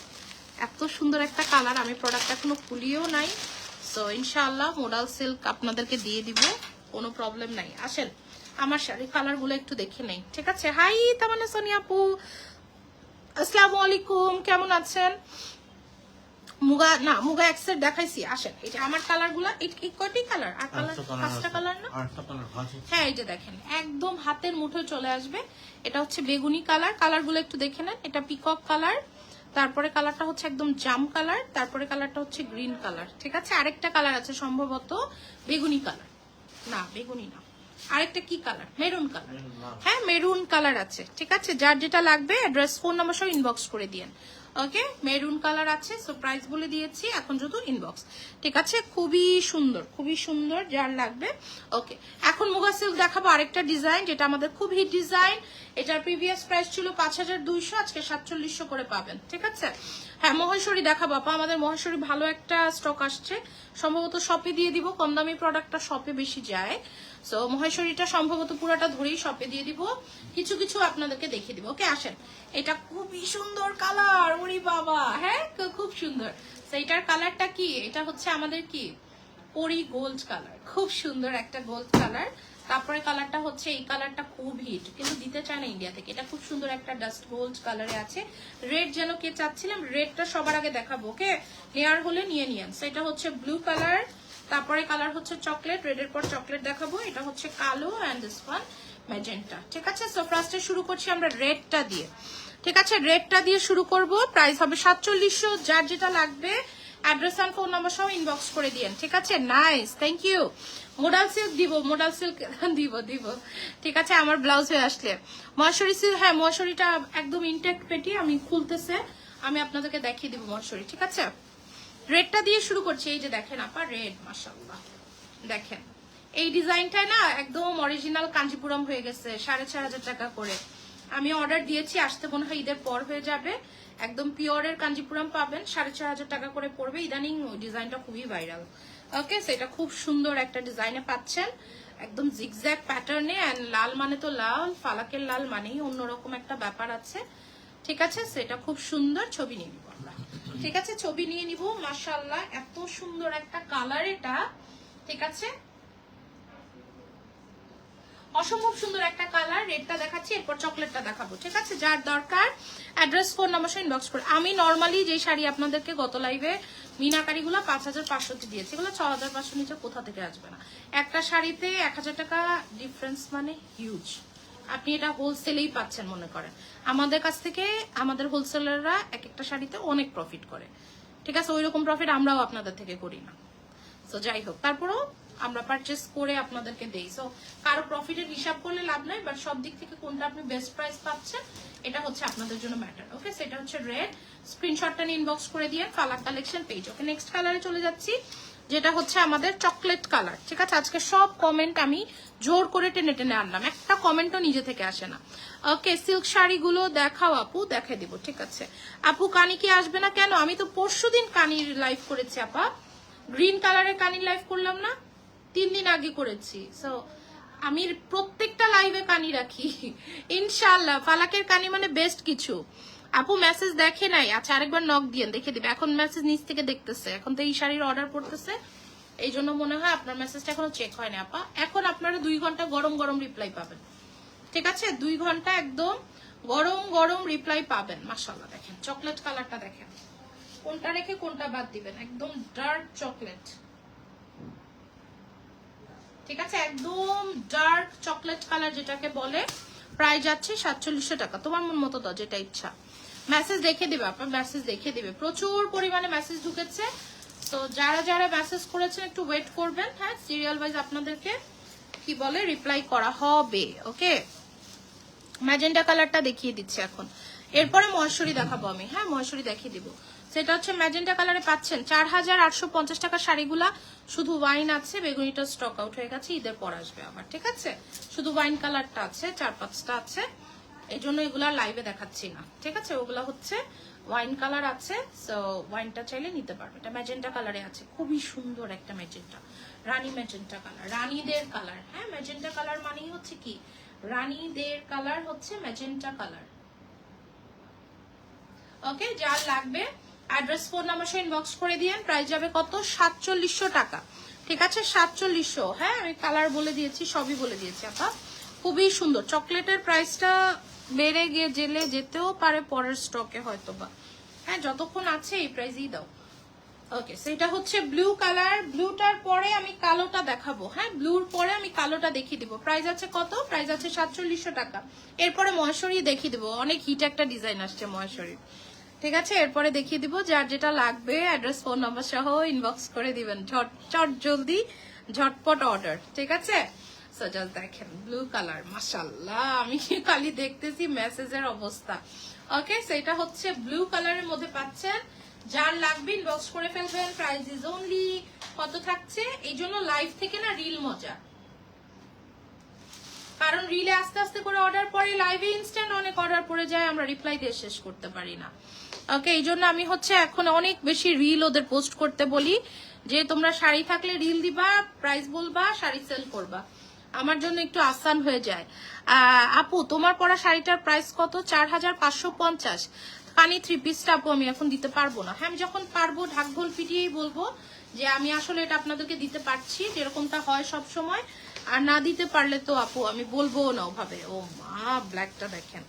এত সুন্দর একটা কালার। আমি প্রোডাক্ট এখনো খুলিয়েও নাই। সো ইনশাআল্লাহ মোডাল সিল্ক আপনাদেরকে দিয়ে দিব, কোনো প্রবলেম নাই। আসেন আমার শাড়ি কালার গুলো একটু দেখে নেই। ঠিক আছে, হাই তামান্না সোনিয়া আপু আসসালামু আলাইকুম, কেমন আছেন? মুগা এক্সের দেখাইছি। আসেন, এই যে আমার কালার গুলা, কয়টি কালার? আর কালার 5টা কালার না? হ্যাঁ, এই যে দেখেন একদম হাতের মুঠোয় চলে আসবে। এটা হচ্ছে বেগুনি কালার, কালার গুলো একটু দেখে নেন। এটা পিকক কালার, তারপরে কালারটা হচ্ছে একদম জাম কালার, তারপরে কালারটা হচ্ছে গ্রিন কালার। ঠিক আছে, আরেকটা কালার আছে সম্ভবত বেগুনি কালার, না বেগুনি না, আরেকটা কি কালার, মেরুন কালার। হ্যাঁ, মেরুন কালার আছে। ঠিক আছে, যার যেটা লাগবে অ্যাড্রেস ফোন নাম্বার সহ ইনবক্স করে দিয়েন। ওকে মেরুন কালার আছে, সো প্রাইস বলে দিয়েছি, এখন শুধু ইনবক্স। ঠিক আছে, খুবই সুন্দর যার লাগবে। ওকে, এখন মুগা সিল্ক দেখাবো আরেকটা ডিজাইন, যেটা আমাদের খুব হিট ডিজাইন। এটার প্রিভিয়াস প্রাইস ছিল 5200, আজকে 4700 করে পাবেন। ঠিক আছে, হ্যাঁ মহেশ্বরী দেখাবো আপা, আমাদের মহেশ্বরী ভালো একটা স্টক আসছে, সম্ভবত শপে দিয়ে দিব, কম দামি প্রোডাক্টটা শপে বেশি যায়। সো মহেশ্বরীটা সম্ভবত পুরোটা ধরেই শপে দিয়ে দিব, কিছু কিছু আপনাদেরকে দেখিয়ে দিব। ওকে আসেন, এটা খুবই সুন্দর কালার, ওরে বাবা, হ্যাঁ খুব সুন্দর। তো এটার কালারটা কি, এটা হচ্ছে আমাদের কি পরি গোল্ড কালার, খুব সুন্দর একটা গোল্ড কালার। তারপরে কালারটা হচ্ছে এই কালারটা খুব হিট, কিন্তু দিতে চায় না ইন্ডিয়া থেকে। এটা খুব সুন্দর একটা ডাস্ট গোল্ড কালারে আছে, রেড যেন কে চাচ্ছিলাম, রেডটা সবার আগে দেখাবো। ওকে, নেয়ার হলে নিয়ে নিয়েন। এটা হচ্ছে ব্লু কালার, তারপরে কালার হচ্ছে চকলেট, রেডের পর চকলেট দেখাবো। এটা হচ্ছে কালো এন্ড দিস ওয়ান ম্যাজেন্টা। ঠিক আছে, সো ফার্স্টে শুরু করছি আমরা রেডটা দিয়ে। ঠিক আছে, রেডটা দিয়ে শুরু করব, প্রাইস হবে 4700। যার যেটা লাগবে অ্যাড্রেস আর ফোন নাম্বার সহ ইনবক্স করে দিয়েন। ঠিক আছে, nice, thank you. Modal silk দিব, মোডাল সিল্ক দিব। ঠিক আছে, আমার ব্লাউজ হয়ে আসলে মহেশ্বরী সিল্ক, হ্যাঁ মহেশ্বরীটা একদম ইনটেক্ট পেটি, আমি খুলতেছে, আমি আপনাদেরকে দেখিয়ে দিব মহেশ্বরী। ঠিক আছে, রেডটা দিয়ে শুরু করছি। এই যে দেখেন আপা, রেড মাশাআল্লাহ, দেখেন এই ডিজাইনটাই না একদম অরিজিনাল কাঞ্জিপুরম হয়ে গেছে, 4500 টাকা করে। আমি অর্ডার দিয়েছি, আসতে মনে হয় ঈদের পর হয়ে যাবে। একদম পিওরের কাঞ্জিপুরম পাবেন, 4500 টাকা করে পড়বে। ইদানিং ডিজাইনটা খুবই ভাইরাল। ওকে, সেটা খুব সুন্দর একটা ডিজাইনে পাচ্ছেন, একদম জিগজ্যাগ প্যাটার্নে, এন্ড লাল মানে তো লাল, ফালাকের লাল মানেই অন্যরকম একটা ব্যাপার আছে। ঠিক আছে, সেটা খুব সুন্দর, ছবি নিয়ে নিব আমরা। ঠিক আছে, ছবি নিয়ে নিব। মাশাআল্লাহ, এত সুন্দর একটা কালার এটা। ঠিক আছে, অসম্ভব সুন্দর একটা কালার। রেডটা দেখাচ্ছি, এরপর চকলেটটা দেখাবো। ঠিক আছে, যার দরকার অ্যাড্রেস ফোন নাম্বার সহ ইনবক্স করে। আমি নরমালি যে শাড়ি আপনাদেরকে গত লাইভে মিনাকারিগুলো 5500 দিয়েছি, এগুলো 6500 নিচে কোথা থেকে আসবে না। একটা শাড়িতে 1000 টাকা ডিফারেন্স মানে হিউজ। আপনি এটা হোলসেলেই পাচ্ছেন মনে করেন। আমাদের কাছ থেকে আমাদের হোলসেলাররা এক একটা শাড়িতে অনেক প্রফিট করে। ঠিক আছে, ওইরকম প্রফিট আমরাও আপনাদের থেকে করি না। তো যাই হোক, তারপরেও আমরা পারচেস করে আপনাদেরকে দেই। সো কারো প্রফিটের হিসাব করলে লাভ নাই, বাট সব দিক থেকে কোনটা আপনি বেস্ট প্রাইস পাচ্ছেন এটা হচ্ছে আপনাদের জন্য ম্যাটার। ওকে, সেটা হচ্ছে রেড, স্ক্রিনশটটা নিয়ে ইনবক্স করে দিয়ে ফালাক কালেকশন পেজ। ওকে, নেক্সট কালারে চলে যাচ্ছি, যেটা হচ্ছে আমাদের চকলেট কালার। ঠিক আছে, আজকে সব কমেন্ট আমি জোর করে টেনে টেনে আনলাম, একটা কমেন্টও নিজে থেকে আসে না। ওকে, সিল্ক শাড়িগুলো দেখাও আপু, দেখে দিব। ঠিক আছে আপু, কানি কি আসবে না কেন? আমি তো পরশুদিন কানির লাইভ করেছি আপা, গ্রিন কালারের কানির লাইভ করলাম না, 3 দিন আগে করেছি। সো আমি প্রত্যেকটা লাইভে কানি রাখি ইনশাআল্লাহ। ফালাকের কানি মানে বেস্ট কিছু। আপু মেসেজ দেখে নাই, আচ্ছা আরেকবার নক দিয়ে দেখে দিবে। এখন মেসেজ নিচ থেকে দেখতেছে, এখন তো এই শাড়ির অর্ডার পড়তেছে, এই জন্য মনে হয় আপনার মেসেজটা এখনো চেক হয়নি আপা। এখন আপনারা 2 ঘন্টা গরম গরম রিপ্লাই পাবেন। ঠিক আছে, 2 ঘন্টা একদম গরম গরম রিপ্লাই পাবেন। মাশাআল্লাহ, দেখেন চকলেট কালারটা দেখেন, কোনটা রেখে কোনটা বাদ দিবেন, একদম ডার্ক চকলেট। ঠিক আছে, একদম ডার্ক চকলেট কালার যেটাকে বলে। প্রাইস যাচ্ছে 4700 টাকা। তোমার মন মতো দাও, যেটা ইচ্ছা। মেসেজ দেখে দিবে আপনার, মেসেজ দেখে দিবে, প্রচুর পরিমাণে মেসেজ ঢুকেছে। তো যারা যারা মেসেজ করেছেন একটু ওয়েট করবেন। হ্যাঁ, সিরিয়াল ওয়াইজ আপনাদেরকে কি বলে রিপ্লাই করা হবে। ওকে, ম্যাজেন্টা কালারটা দেখিয়ে দিচ্ছি এখন, এরপরে মহেশ্বরী দেখাবো আমি। হ্যাঁ, মহেশ্বরী দেখিয়ে দিব। সেটা হচ্ছে ম্যাজেন্টা কালারে পাচ্ছেন 4850 টাকা শাড়িগুলা। শুধু ওয়াইন আছে, বেগুনিটা স্টক আউট হয়ে গেছে, ঈদের পর আসবে আবার। ঠিক আছে, শুধু ওয়াইন কালারটা আছে, 4-5টা আছে, এই জন্য এগুলা লাইভে দেখাচ্ছি না। ঠিক আছে, ওগুলা হচ্ছে ওয়াইন কালার আছে, সো ওয়াইনটা চাইলে নিতে পারবে। এটা ম্যাজেন্টা কালারে আছে, খুবই সুন্দর একটা ম্যাজেন্টা, রানী ম্যাজেন্টা কালার, রানীদের কালার। হ্যাঁ, ম্যাজেন্টা কালার মানেই হচ্ছে কি, রানীদের কালার হচ্ছে ম্যাজেন্টা কালার। ওকে, যার লাগবে অ্যাড্রেস ফোন নাম্বার সহ ইনবক্স করে দিয়েন। প্রাইস যাবে কত, 4700 টাকা। ঠিক আছে, 4700। হ্যাঁ, আমি কালার বলে দিয়েছি, সবই বলে দিয়েছি আপা। খুবই সুন্দর চকলেটের প্রাইসটা বেড়ে গিয়ে জেলে যেতেও পারে পরের স্টকে হয়তো বা। হ্যাঁ, যতক্ষণ আছে এই প্রাইসই দাও। ওকে, সেটা হচ্ছে ব্লু কালার। ব্লুটার পরে আমি কালোটা দেখাবো। হ্যাঁ, ব্লুর পরে আমি কালোটা দেখিয়ে দিব। প্রাইস আছে কত, প্রাইস আছে 4700 টাকা। এরপরে মহেশ্বরী দেখিয়ে দিব, অনেক হিট একটা ডিজাইন আসছে মহেশ্বরী। ঠিক আছে, এরপরে দেখিয়ে দিব, যার যেটা লাগবে অ্যাড্রেস ফোন নাম্বার সহ ইনবক্স করে দিবেন, চট জলদি ঝটপট অর্ডার। ঠিক আছে, সো জাস্ট দেখেন ব্লু কালার, মাশাআল্লাহ, আমি খালি দেখতেছি মেসেজের অবস্থা। ওকে, সেটা হচ্ছে ব্লু কালারের মধ্যে পাচ্ছেন। যার লাগবে ইনবক্স করে ফেলবেন। প্রাইস ইজ অনলি কত থাকছে, এই জন্য লাইভ থেকে না রিল মজা, কারণ রিলে আস্তে আস্তে করে অর্ডার পরে, লাইভে ইনস্ট্যান্ট অনেক অর্ডার পড়ে যায়, আমরা রিপ্লাই দিয়ে শেষ করতে পারি না। ওকে, এই জন্য আমি হচ্ছে এখন অনেক বেশি রিল ওদের পোস্ট করতে বলি, যে তোমরা শাড়ি থাকলে রিল দিবা, প্রাইস বলবা, শাড়ি সেল করবা, আমার জন্য একটু আসান হয়ে যায়। আপু তোমার পরা শাড়িটার প্রাইস কত? 4550। পানি 3 পিসটা আপু আমি এখন দিতে পারবো না। হ্যাঁ, আমি যখন পারবো ঢাক ঢোল পিটিয়েই বলবো যে আমি আসলে এটা আপনাদেরকে দিতে পারছি, যেরকমটা হয় সব সময়। আর না দিতে পারলে তো আপু আমি বলবো না ওভাবে। ও মা, ব্ল্যাকটা দেখেন,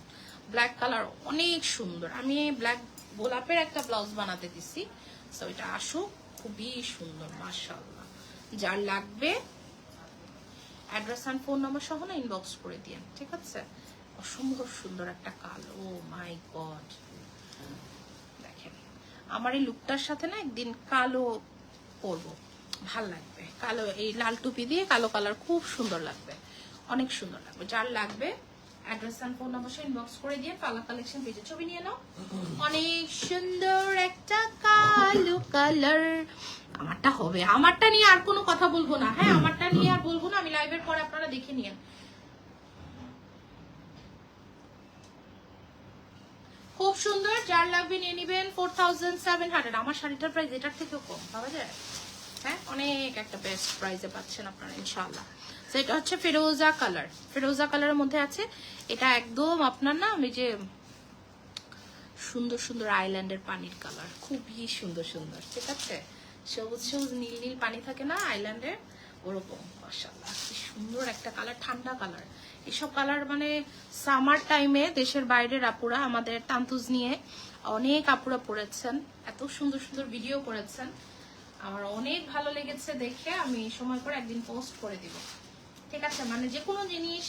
ব্ল্যাক কালার অনেক সুন্দর। আমি ব্ল্যাক গোলাপের একটা ব্লাউজ বানাতে দিছি, তো এটা আসুক, খুবই সুন্দর মাশাআল্লাহ। যার লাগবে অ্যাড্রেস আর ফোন নাম্বার সহ না ইনবক্স করে দিয়েন, ঠিক আছে? অসম্ভব সুন্দর একটা কালো, ও মাই গড। দেখেন আমার এই লুকটার সাথে না একদিন কালো পরবো, ভাল লাগবে। কালো এই লাল টুপি দিয়ে কালো কালার খুব সুন্দর লাগবে, অনেক সুন্দর লাগবে। যার লাগবে অ্যাড্রেস আর ফোন নাম্বার ইনবক্স করে দিয়ে পালা কালেকশন পেজে ছবি নিয়ে নাও। অনেক সুন্দর একটা কালো কালার। আমারটা হবে, আমারটা নিয়ে আর কোনো কথা বলবো না। হ্যাঁ, আমারটা নিয়ে আর বলবো না, আমি লাইভের পরে আপনারা দেখে নিন। খুব সুন্দর, যার লাগবে নিয়ে নিবেন। 4700। আমার শাড়িটার প্রাইস এটার থেকেও কম পাওয়া যায়। হ্যাঁ, অনেক একটা বেস্ট প্রাইসে পাচ্ছেন আপনারা ইনশাআল্লাহ। সেটা হচ্ছে ফিরোজা কালার, ফিরোজা কালারের মধ্যে আছে। এটা একদম আপনার না, আমি যে সুন্দর সুন্দর আইল্যান্ডের পানির কালার, খুবই সুন্দর সুন্দর, ঠিক আছে? সবুজ সবুজ নীল নীল পানি থাকে না আইল্যান্ডের, ওরকম। মাশাআল্লাহ কি সুন্দর একটা কালার, ঠান্ডা কালার। এসব কালার মানে সামার টাইমে দেশের বাইরের আপুরা আমাদের তান্তুজ নিয়ে অনেক আপুরা পরেছেন, এত সুন্দর সুন্দর ভিডিও করেছেন, আমার অনেক ভালো লেগেছে দেখে। আমি সময় করে একদিন পোস্ট করে দিব, ঠিক আছে? মানে যে কোনো জিনিস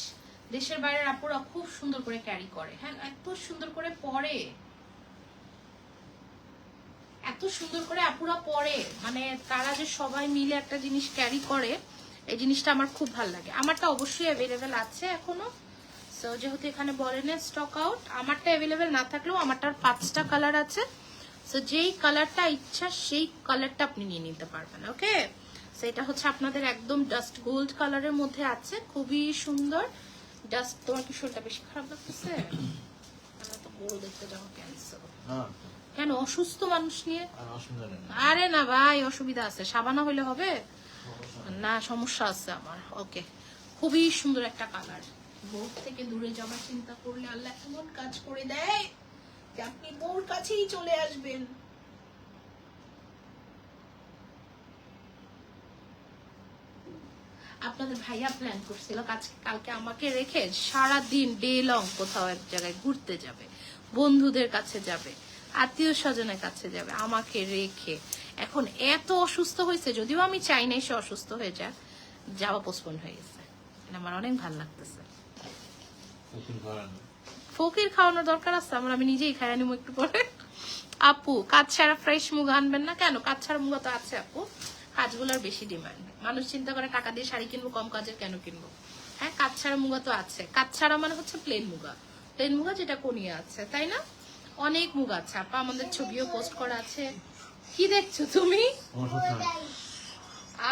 দেশের বাইরের আপুরা খুব সুন্দর করে ক্যারি করে। হ্যাঁ, এত সুন্দর করে পরে, এত সুন্দর করে আপুরা পরে, মানে তারা যে সবাই মিলে একটা জিনিস ক্যারি করে, এই জিনিসটা আমার খুব ভালো লাগে। আমারটা অবশ্যই অ্যাভেলেবেল আছে এখনো, সো যেহেতু এখানে বলেন স্টক আউট, আমারটা অ্যাভেলেবেল না থাকলেও আমারটার 5টা কালার আছে। সো যেই কালারটা ইচ্ছা সেই কালারটা আপনি নিয়ে নিতে পারবেন। ওকে, সেটা হচ্ছে আপনাদের একদম ডাস্ট গোল্ড কালারের মধ্যে আছে, খুবই সুন্দর। ডাস্ট, তোমার কি শরীরটা বেশি খারাপ লাগতেছে? আমরা তো গোল দেখতে যাবো, ক্যান্সার কেন? অসুস্থ মানুষ নিয়ে? আরে না ভাই, অসুবিধা আছে, সাবানা হইলে হবে না, সমস্যা আছে আমার। ওকে, খুবই সুন্দর একটা কালার। বোর থেকে দূরে যাওয়ার চিন্তা করলে আল্লাহ এমন কাজ করে দেয় যে আপনি বোর কাছেই চলে আসবেন। আপনাদের ভাইয়া প্ল্যান করছিল কালকে আমাকে রেখে সারা দিন ডে লং কোথাও এক জায়গায় ঘুরতে যাবে, বন্ধুদের কাছে যাবে, আত্মীয় স্বজনের কাছে যাবে, আমাকে রেখে এখন এত অসুস্থ হয়েছে। যদিও আমি চাই না সে অসুস্থ হয়ে যাক, যাওয়া পোস্টপোন হয়ে গেছে। আমার অনেক ভালো লাগতেছে। ফকির খাওয়ানোর দরকার আছে আমার, আমি নিজেই খাই আনিমু একটু পরে। আপু কাজ ছাড়া ফ্রেশ মুগা আনবেন না কেন? কাজ ছাড়া মুগা তো আছে আপু, কাজগুলোর বেশি ডিমান্ড। মানুষ চিন্তা করে টাকা দিয়ে শাড়ি কিনবো, কম কাজের কেন কিনবো? হ্যাঁ, কাজ ছাড়া মুগা তো আছে। কাজ ছাড়া মানে হচ্ছে প্লেন মুগা, প্লেন মুগা যেটা কোনিয়া আছে, তাই না? অনেক মুগা আছে আপা, আমাদের ছবিও পোস্ট করা আছে। কি দেখছো তুমি?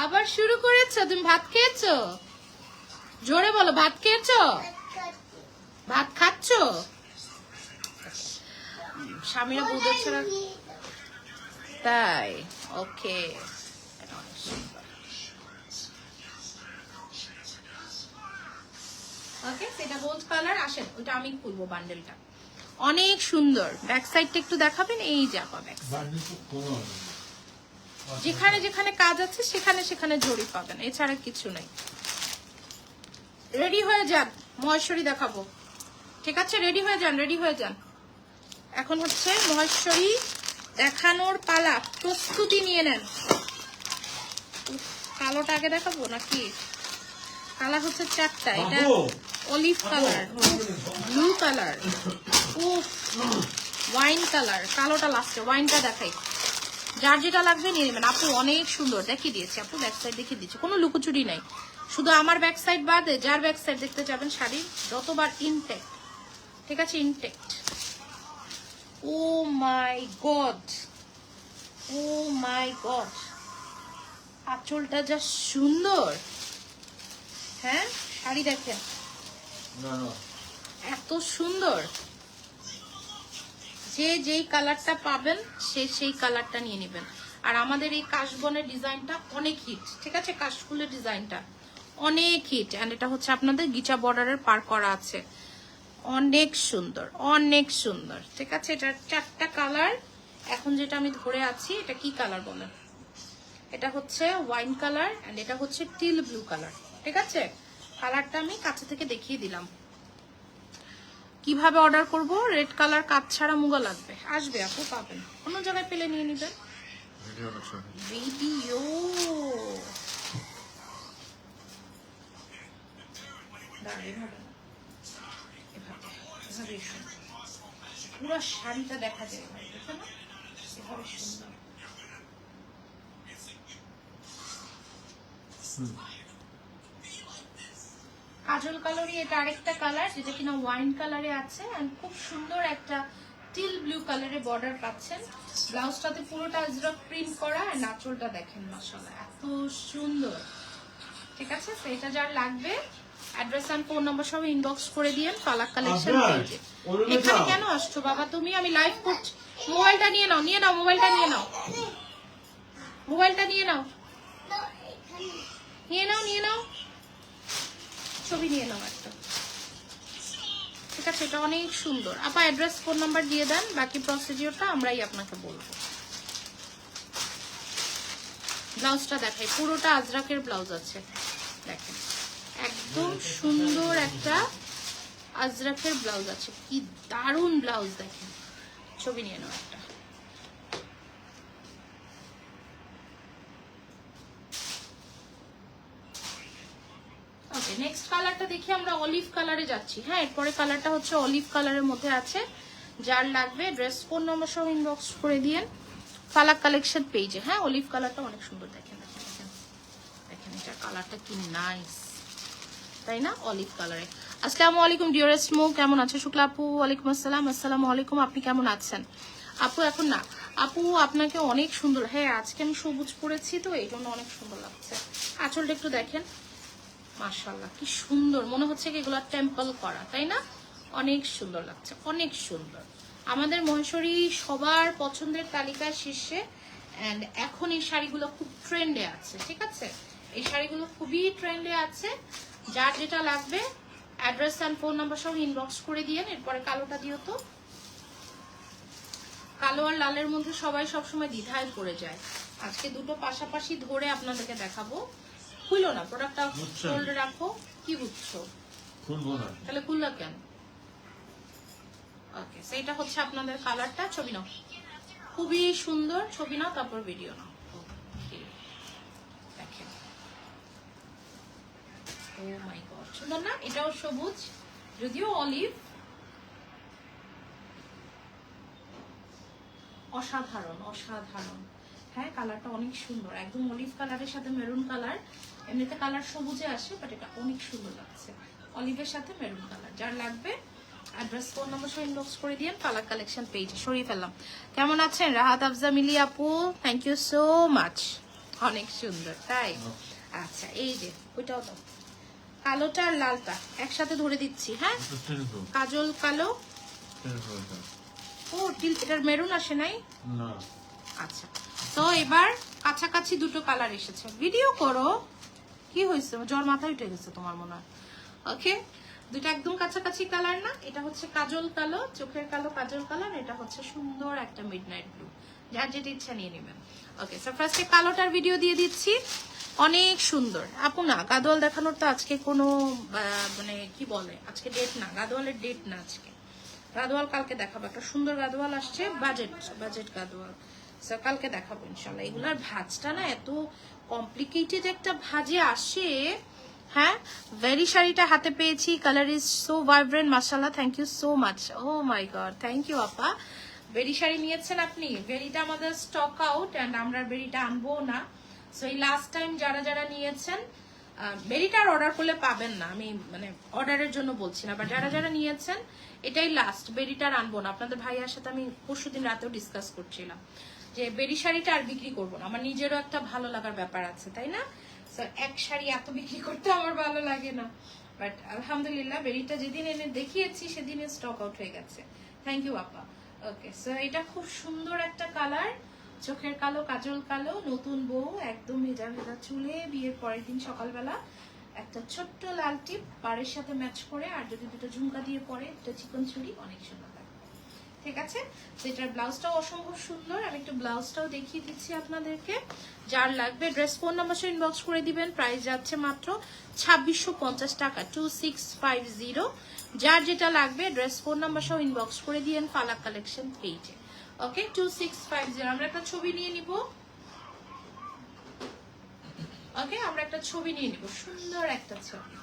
আবার শুরু করেছো? তুমি ভাত খেয়েছো? জোরে বলো, ভাত খেয়েছো? ভাত খাচ্ছো? স্বামীরা বউদের ছাড়া, তাই? ওকে, ওকে, সেটা গোল্ড কালার। আসেন, ওটা আমি খুলবো বান্ডেলটা, অনেক সুন্দর। ব্যাক সাইডটা একটু দেখাবেন? এই যে আপা ব্যাক সাইড, যেখানে যেখানে কাজ আছে সেখানে সেখানে জড়ি পাবেন, এছাড়া কিছু নাই। রেডি হয়ে যান, মহেশ্বরী দেখাবো, ঠিক আছে? রেডি হয়ে যান, রেডি হয়ে যান। এখন হচ্ছে মহেশ্বরী দেখানোর পালা, প্রস্তুতি নিয়ে নেন। কালোটা আগে দেখাবো নাকি? কালার হচ্ছে 4টা। এটা olive colour, blue colour, wine colour, কালোটা লাস্টে, ওয়াইনটা দেখাই। যার যেটা লাগবে নিয়ে নেবেন আপু, অনেক সুন্দর। দেখিয়ে দিয়েছি আপু, ব্যাক সাইড দেখিয়ে দিচ্ছি, কোনো লুকোচুরি নাই। শুধু আমার ব্যাক সাইড বাদে যার ব্যাক সাইড দেখতে যাবেন শাড়ির, যতবার ইনটেক্ট, ঠিক আছে? Intact. O my god, O my god, আঁচলটা যা সুন্দর। হ্যাঁ শাড়ি দেখেন এত সুন্দর, যে যেই কালারটা পাবেন সে সেই কালারটা নিয়ে নেবেন। আর আমাদের এই কাশবনের ডিজাইনটা অনেক হিট, ঠিক আছে, কাশফুলের ডিজাইনটা অনেক হিট। অ্যান্ড এটা হচ্ছে আপনাদের গিচা বর্ডারের পার করা আছে, অনেক সুন্দর, অনেক সুন্দর, ঠিক আছে। এটার 4টা কালার। এখন যেটা আমি ধরে আছি এটা কি কালার বলেন? এটা হচ্ছে ওয়াইন কালার এন্ড এটা হচ্ছে টিল ব্লু কালার, ঠিক আছে। কালারটা আমি কাছে থেকে দেখিয়ে দিলাম। কিভাবে অর্ডার করব? রেড কালার কাজ ছাড়া মুগা লাগবে, আসবে আপু, পাবেন, অন্য জায়গায় পেলে নিয়ে নেবেন। ভিডিও পুরো শাড়িটা দেখা যায়, দেখো না এভাবে সুন্দর। কাজল কালারই এটা আরেকটা কালার, যেটা কিনা ওয়াইন কালারে আছে এন্ড খুব সুন্দর একটা টিল ব্লু কালারে বর্ডার পাচ্ছেন। ব্লাউজটাতে পুরোটা আজরক প্রিন্ট করা আর আঁচলটা দেখেন মাশাআল্লাহ এত সুন্দর, ঠিক আছে। তো এটা যার লাগবে অ্যাড্রেস এন্ড ফোন নাম্বার সব ইনবক্স করে দিয়েন ফালাক কালেকশন পেজে। এখানে কেন আসছো বাবা তুমি? আমি লাইভ করছি। মোবাইলটা নিয়ে নাও, নিয়ে নাও, মোবাইলটা নিয়ে নাও, মোবাইলটা নিয়ে নাও, নিয়ে নাও, নিয়ে নাও, ছবি নিয়ে নাও একটা, ঠিক আছে। এটা অনেক সুন্দর। আপা অ্যাড্রেস ফোন নাম্বার দিয়ে দেন, বাকি প্রসিডিওরটা আমরাই আপনাকে বলবো। ব্লাউজটা দেখাই, পুরোটা আজরাকের ব্লাউজ আছে, দেখেন একদম সুন্দর একটা আজরাকের ব্লাউজ আছে, কি দারুন ব্লাউজ, দেখেন। ছবি নিয়ে নাও একটা। ওকে, নেক্সট কালারটা দেখি আমরা অলিভ কালারে যাচ্ছি। হ্যাঁ, এরপরে কালারটা হচ্ছে অলিভ কালারের মধ্যে আছে। যার লাগবে ড্রেস ফোন নম্বর সহ ইনবক্স করে দিয়েন ফালাক কালেকশন পেজে। হ্যাঁ, অলিভ কালারটা অনেক সুন্দর, দেখেন দেখেন দেখেন দেখেন, এটা কালারটা কি নাইস, তাই না? অলিভ কালারে। আসসালামু আলাইকুম ডিয়ারেস্ট মো, কেমন আছে? শুক্লা আপু ওয়ালাইকুম আসসালাম। আসসালামু আলাইকুম, আপনি কেমন আছেন? আপু এখন না, আপু আপনাকে অনেক সুন্দর। হ্যাঁ, আজকে আমি সবুজ পরেছি তো এই জন্য অনেক সুন্দর লাগছে। আঁচলটা একটু দেখেন, মাশাআল্লাহ কি সুন্দর, মনে হচ্ছে কি এগুলো টেম্পল করা, তাই না? অনেক সুন্দর লাগছে, অনেক সুন্দর। আমাদের মহেশ্বরী সবার পছন্দের তালিকায় শীর্ষে। এন্ড এখন এই শাড়িগুলো খুব ট্রেন্ডে আছে, ঠিক আছে। এই শাড়িগুলো খুবই ট্রেন্ডে আছে। যার যেটা লাগবে অ্যাড্রেস এন্ড ফোন নাম্বার সহ ইনবক্স করে দিয়েন। এরপরে কালোটা দিও তো। কালো আর লালের মধ্যে সবাই সবসময় দ্বিধায় পড়ে যায়। আজকে দুটো পাশাপাশি ধরে আপনাদেরকে দেখাবো। খুলো না, প্রোডাক্টটা হোল্ডে রাখো। কি বুঝছো? খুলবো না, তাহলে খুললা কেন? ওকে, সেইটা হচ্ছে আপনাদের কালারটা। ছবি নাও, খুবই সুন্দর। ছবি নাও, তারপর ভিডিও নাও। দেখেন, ও মাই গড, সুন্দর না? এটাও সবুজ, যদিও অলিভ। অসাধারণ, অসাধারণ। হ্যাঁ, কালারটা অনেক সুন্দর, একদম অলিভ কালারের সাথে মেরুন কালার। এমনিতে কালার সবুজে আসে, বাট এটা অনেক সুন্দর লাগছে, অলিভের সাথে মেরুন কালার। যার লাগবে অ্যাড্রেস ফোন নম্বর সহ ইনবক্স করে দিয়েন ফালাক কালেকশন পেজে। সরিয়ে ফেললাম। কেমন আছেন রাহাত আফজা মিলি আপু? থ্যাংক ইউ সো মাচ, অনেক সুন্দর, তাই? আচ্ছা, এই যে ওইটাও তো, কালোটা আর লালটা একসাথে ধরে দিচ্ছি। হ্যাঁ, কাজল কালো। ও এটার মেরুন আসে নাই? আচ্ছা, তো এবার কাছাকাছি দুটো কালার এসেছে। ভিডিও করো, কি হয়েছে? জ্বর মাথায় উঠে গেছে তোমার মনে হয়। ওকে, দুটো একদম কাছাকাছি কালার না? এটা হচ্ছে কাজল কালো, চোখের কালো কাজল কালার। এটা হচ্ছে সুন্দর একটা মিডনাইট ব্লু। যার যেটা ইচ্ছা নিয়ে নেবেন। ওকে, সো ফার্স্টে কালোটার ভিডিও দিয়ে দিচ্ছি। অনেক সুন্দর আপু। না, গাদোয়াল দেখানোর তো আজকে কোনো মানে কি বলে, আজকে ডেট না, গাদোয়ালের ডেট না আজকে। গাদোয়াল কালকে দেখাবো, একটা সুন্দর গাদোয়াল আসছে, বাজেট গাদোয়াল। কালকে দেখাবো ইনশাল্লাহ। এগুলার ভাজটা না এত কমপ্লিকেটেড একটা ভাজে আসে। হ্যাঁ, ভেরি শাড়িটা হাতে পেয়েছি, কালার ইজ সো ভাইব্রেন্ট, মাশাআল্লাহ, thank you so much. Oh my God, thank you আপা। ভেরি শাড়ি নিয়েছেন আপনি? ভেরিটা আমাদের স্টক আউট, অ্যান্ড আমরা ভেরিটা আনবো না। সো এই লাস্ট টাইম যারা যারা নিয়েছেন বেরিটার অর্ডার করলে পাবেন না, আমি মানে অর্ডারের জন্য বলছি না, বাট যারা যারা নিয়েছেন এটাই লাস্ট, বেরিটার আনবো না। আপনাদের ভাইয়ার সাথে আমি পরশুদিন রাতেও ডিসকাস করছিলাম যে বেরি শাড়িটা আর বিক্রি করবো না, আমার নিজেরও একটা ভালো লাগার ব্যাপার আছে, তাই না? এক শাড়ি এত বিক্রি করতে আমার ভালো লাগে না, বাট আলহামদুলিল্লাহ বেরিটা যেদিন এনে দেখিয়েছি সেদিনে স্টক আউট হয়ে গেছে। থ্যাংক ইউ আপা। ওকে, সো এটা খুব সুন্দর একটা কালার, চোখের কালো, কাজল কালো, নতুন বউ, একদম ভেজা ভেজা চুলে, বিয়ের পরের দিন সকালবেলা একটা ছোট্ট লাল টিপ পাড়ের সাথে ম্যাচ করে, আর যদি দুটো ঝুমকা দিয়ে পরে একটা চিকন চুড়ি, অনেক সুন্দর লাগবে। ঠিক আছে, এটার ব্লাউজটাও অসম্ভব সুন্দর, আমি একটু ব্লাউজটাও দেখিয়ে দিচ্ছি আপনাদেরকে। যার লাগবে ড্রেস ফোন নাম্বার সহ ইনবক্স করে দিবেন, প্রাইস যাচ্ছে মাত্র 2650 টাকা, 2650। যার যেটা লাগবে ড্রেস ফোন নাম্বার সহ ইনবক্স করে দিয়েন ফালাক কালেকশন পেজে। ওকে, 2650। আমরা একটা ছবি নিয়ে নিব। ওকে, আমরা একটা ছবি নিয়ে নিব, সুন্দর একটা ছবি।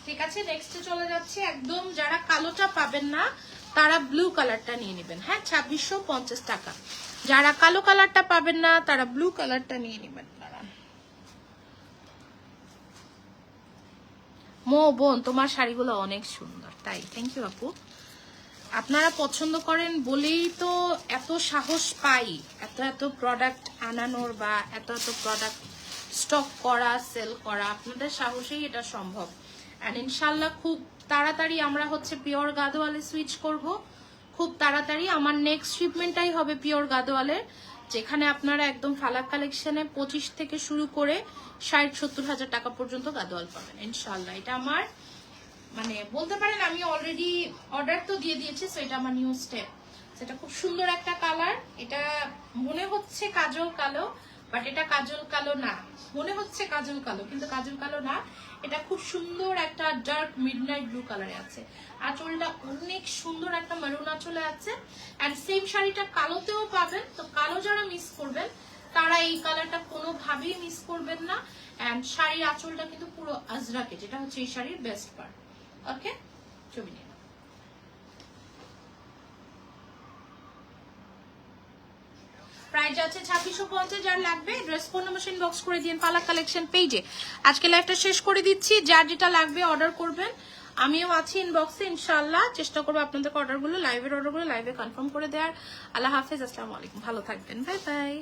ঠিক আছে, নেক্সটে চলে যাচ্ছে। একদম যারা কালোটা পাবেন না তারা ব্লু কালারটা নিয়ে নেবেন। হ্যাঁ, 2650 টাকা। যারা কালো কালারটা পাবেন না তারা ব্লু কালারটা নিয়ে নেবেন। মো বোন, তোমার শাড়িগুলো অনেক সুন্দর। তাই, থ্যাংক ইউ আপু। আপনারা পছন্দ করেন বলেই তো এত সাহস পাই এত এত প্রোডাক্ট আনানোর, বা এত এত প্রোডাক্ট স্টক করা, সেল করা। আপনাদের সাহসেই এটা সম্ভব। অ্যান্ড ইনশাল্লাহ খুব তাড়াতাড়ি আমরা হচ্ছে পিওর গাদোয়ালে সুইচ করব। খুব তাড়াতাড়ি আমার নেক্সট শিপমেন্টটাই হবে পিওর গাদোয়ালের, যেখানে আপনারা একদম ফালাক কালেকশনে 25 থেকে শুরু করে 60-70 হাজার টাকা পর্যন্ত গাদোয়াল পাবেন ইনশাল্লাহ। এটা আমার মানে বলতে পারেন আমি অলরেডি অর্ডার তো দিয়ে দিয়েছি, সো এটা আমার নিউ স্টেপ। সেটা খুব সুন্দর একটা কালার, এটা মনে হচ্ছে কাজল কালো, বাট এটা কাজল কালো না। মনে হচ্ছে কাজল কালো, কিন্তু কাজল কালো না। এটা খুব সুন্দর একটা ডার্ক মিডনাইট ব্লু কালারে আছে। আঁচলটা অনেক সুন্দর একটা মেরুন আঁচলে আছে, এন্ড সেম শাড়িটা কালোতেও পাবেন। তো কালো যারা মিস করবেন তারা এই কালারটা কোনোভাবেই মিস করবেন না। এন্ড শাড়ির আঁচলটা কিন্তু পুরো আজরাকে, যেটা হচ্ছে এই শাড়ির বেস্ট পার্ট। ওকে, ছবি নিয়ে প্রাইস আছে 2650। যার লাগবে ড্রেস ফোন নাম্বার ইনবক্স করে দিন ফালাক কালেকশন পেজে। আজকে লাইভটা শেষ করে দিচ্ছি, যার যেটা লাগবে অর্ডার করবেন। আমিও আছি ইনবক্সে, ইনশাআল্লাহ চেষ্টা করবো আপনাদের অর্ডারগুলো, লাইভের অর্ডারগুলো লাইভে কনফার্ম করে দেওয়ার। আল্লাহ হাফেজ, আসসালামু আলাইকুম, ভালো থাকবেন, বাই বাই।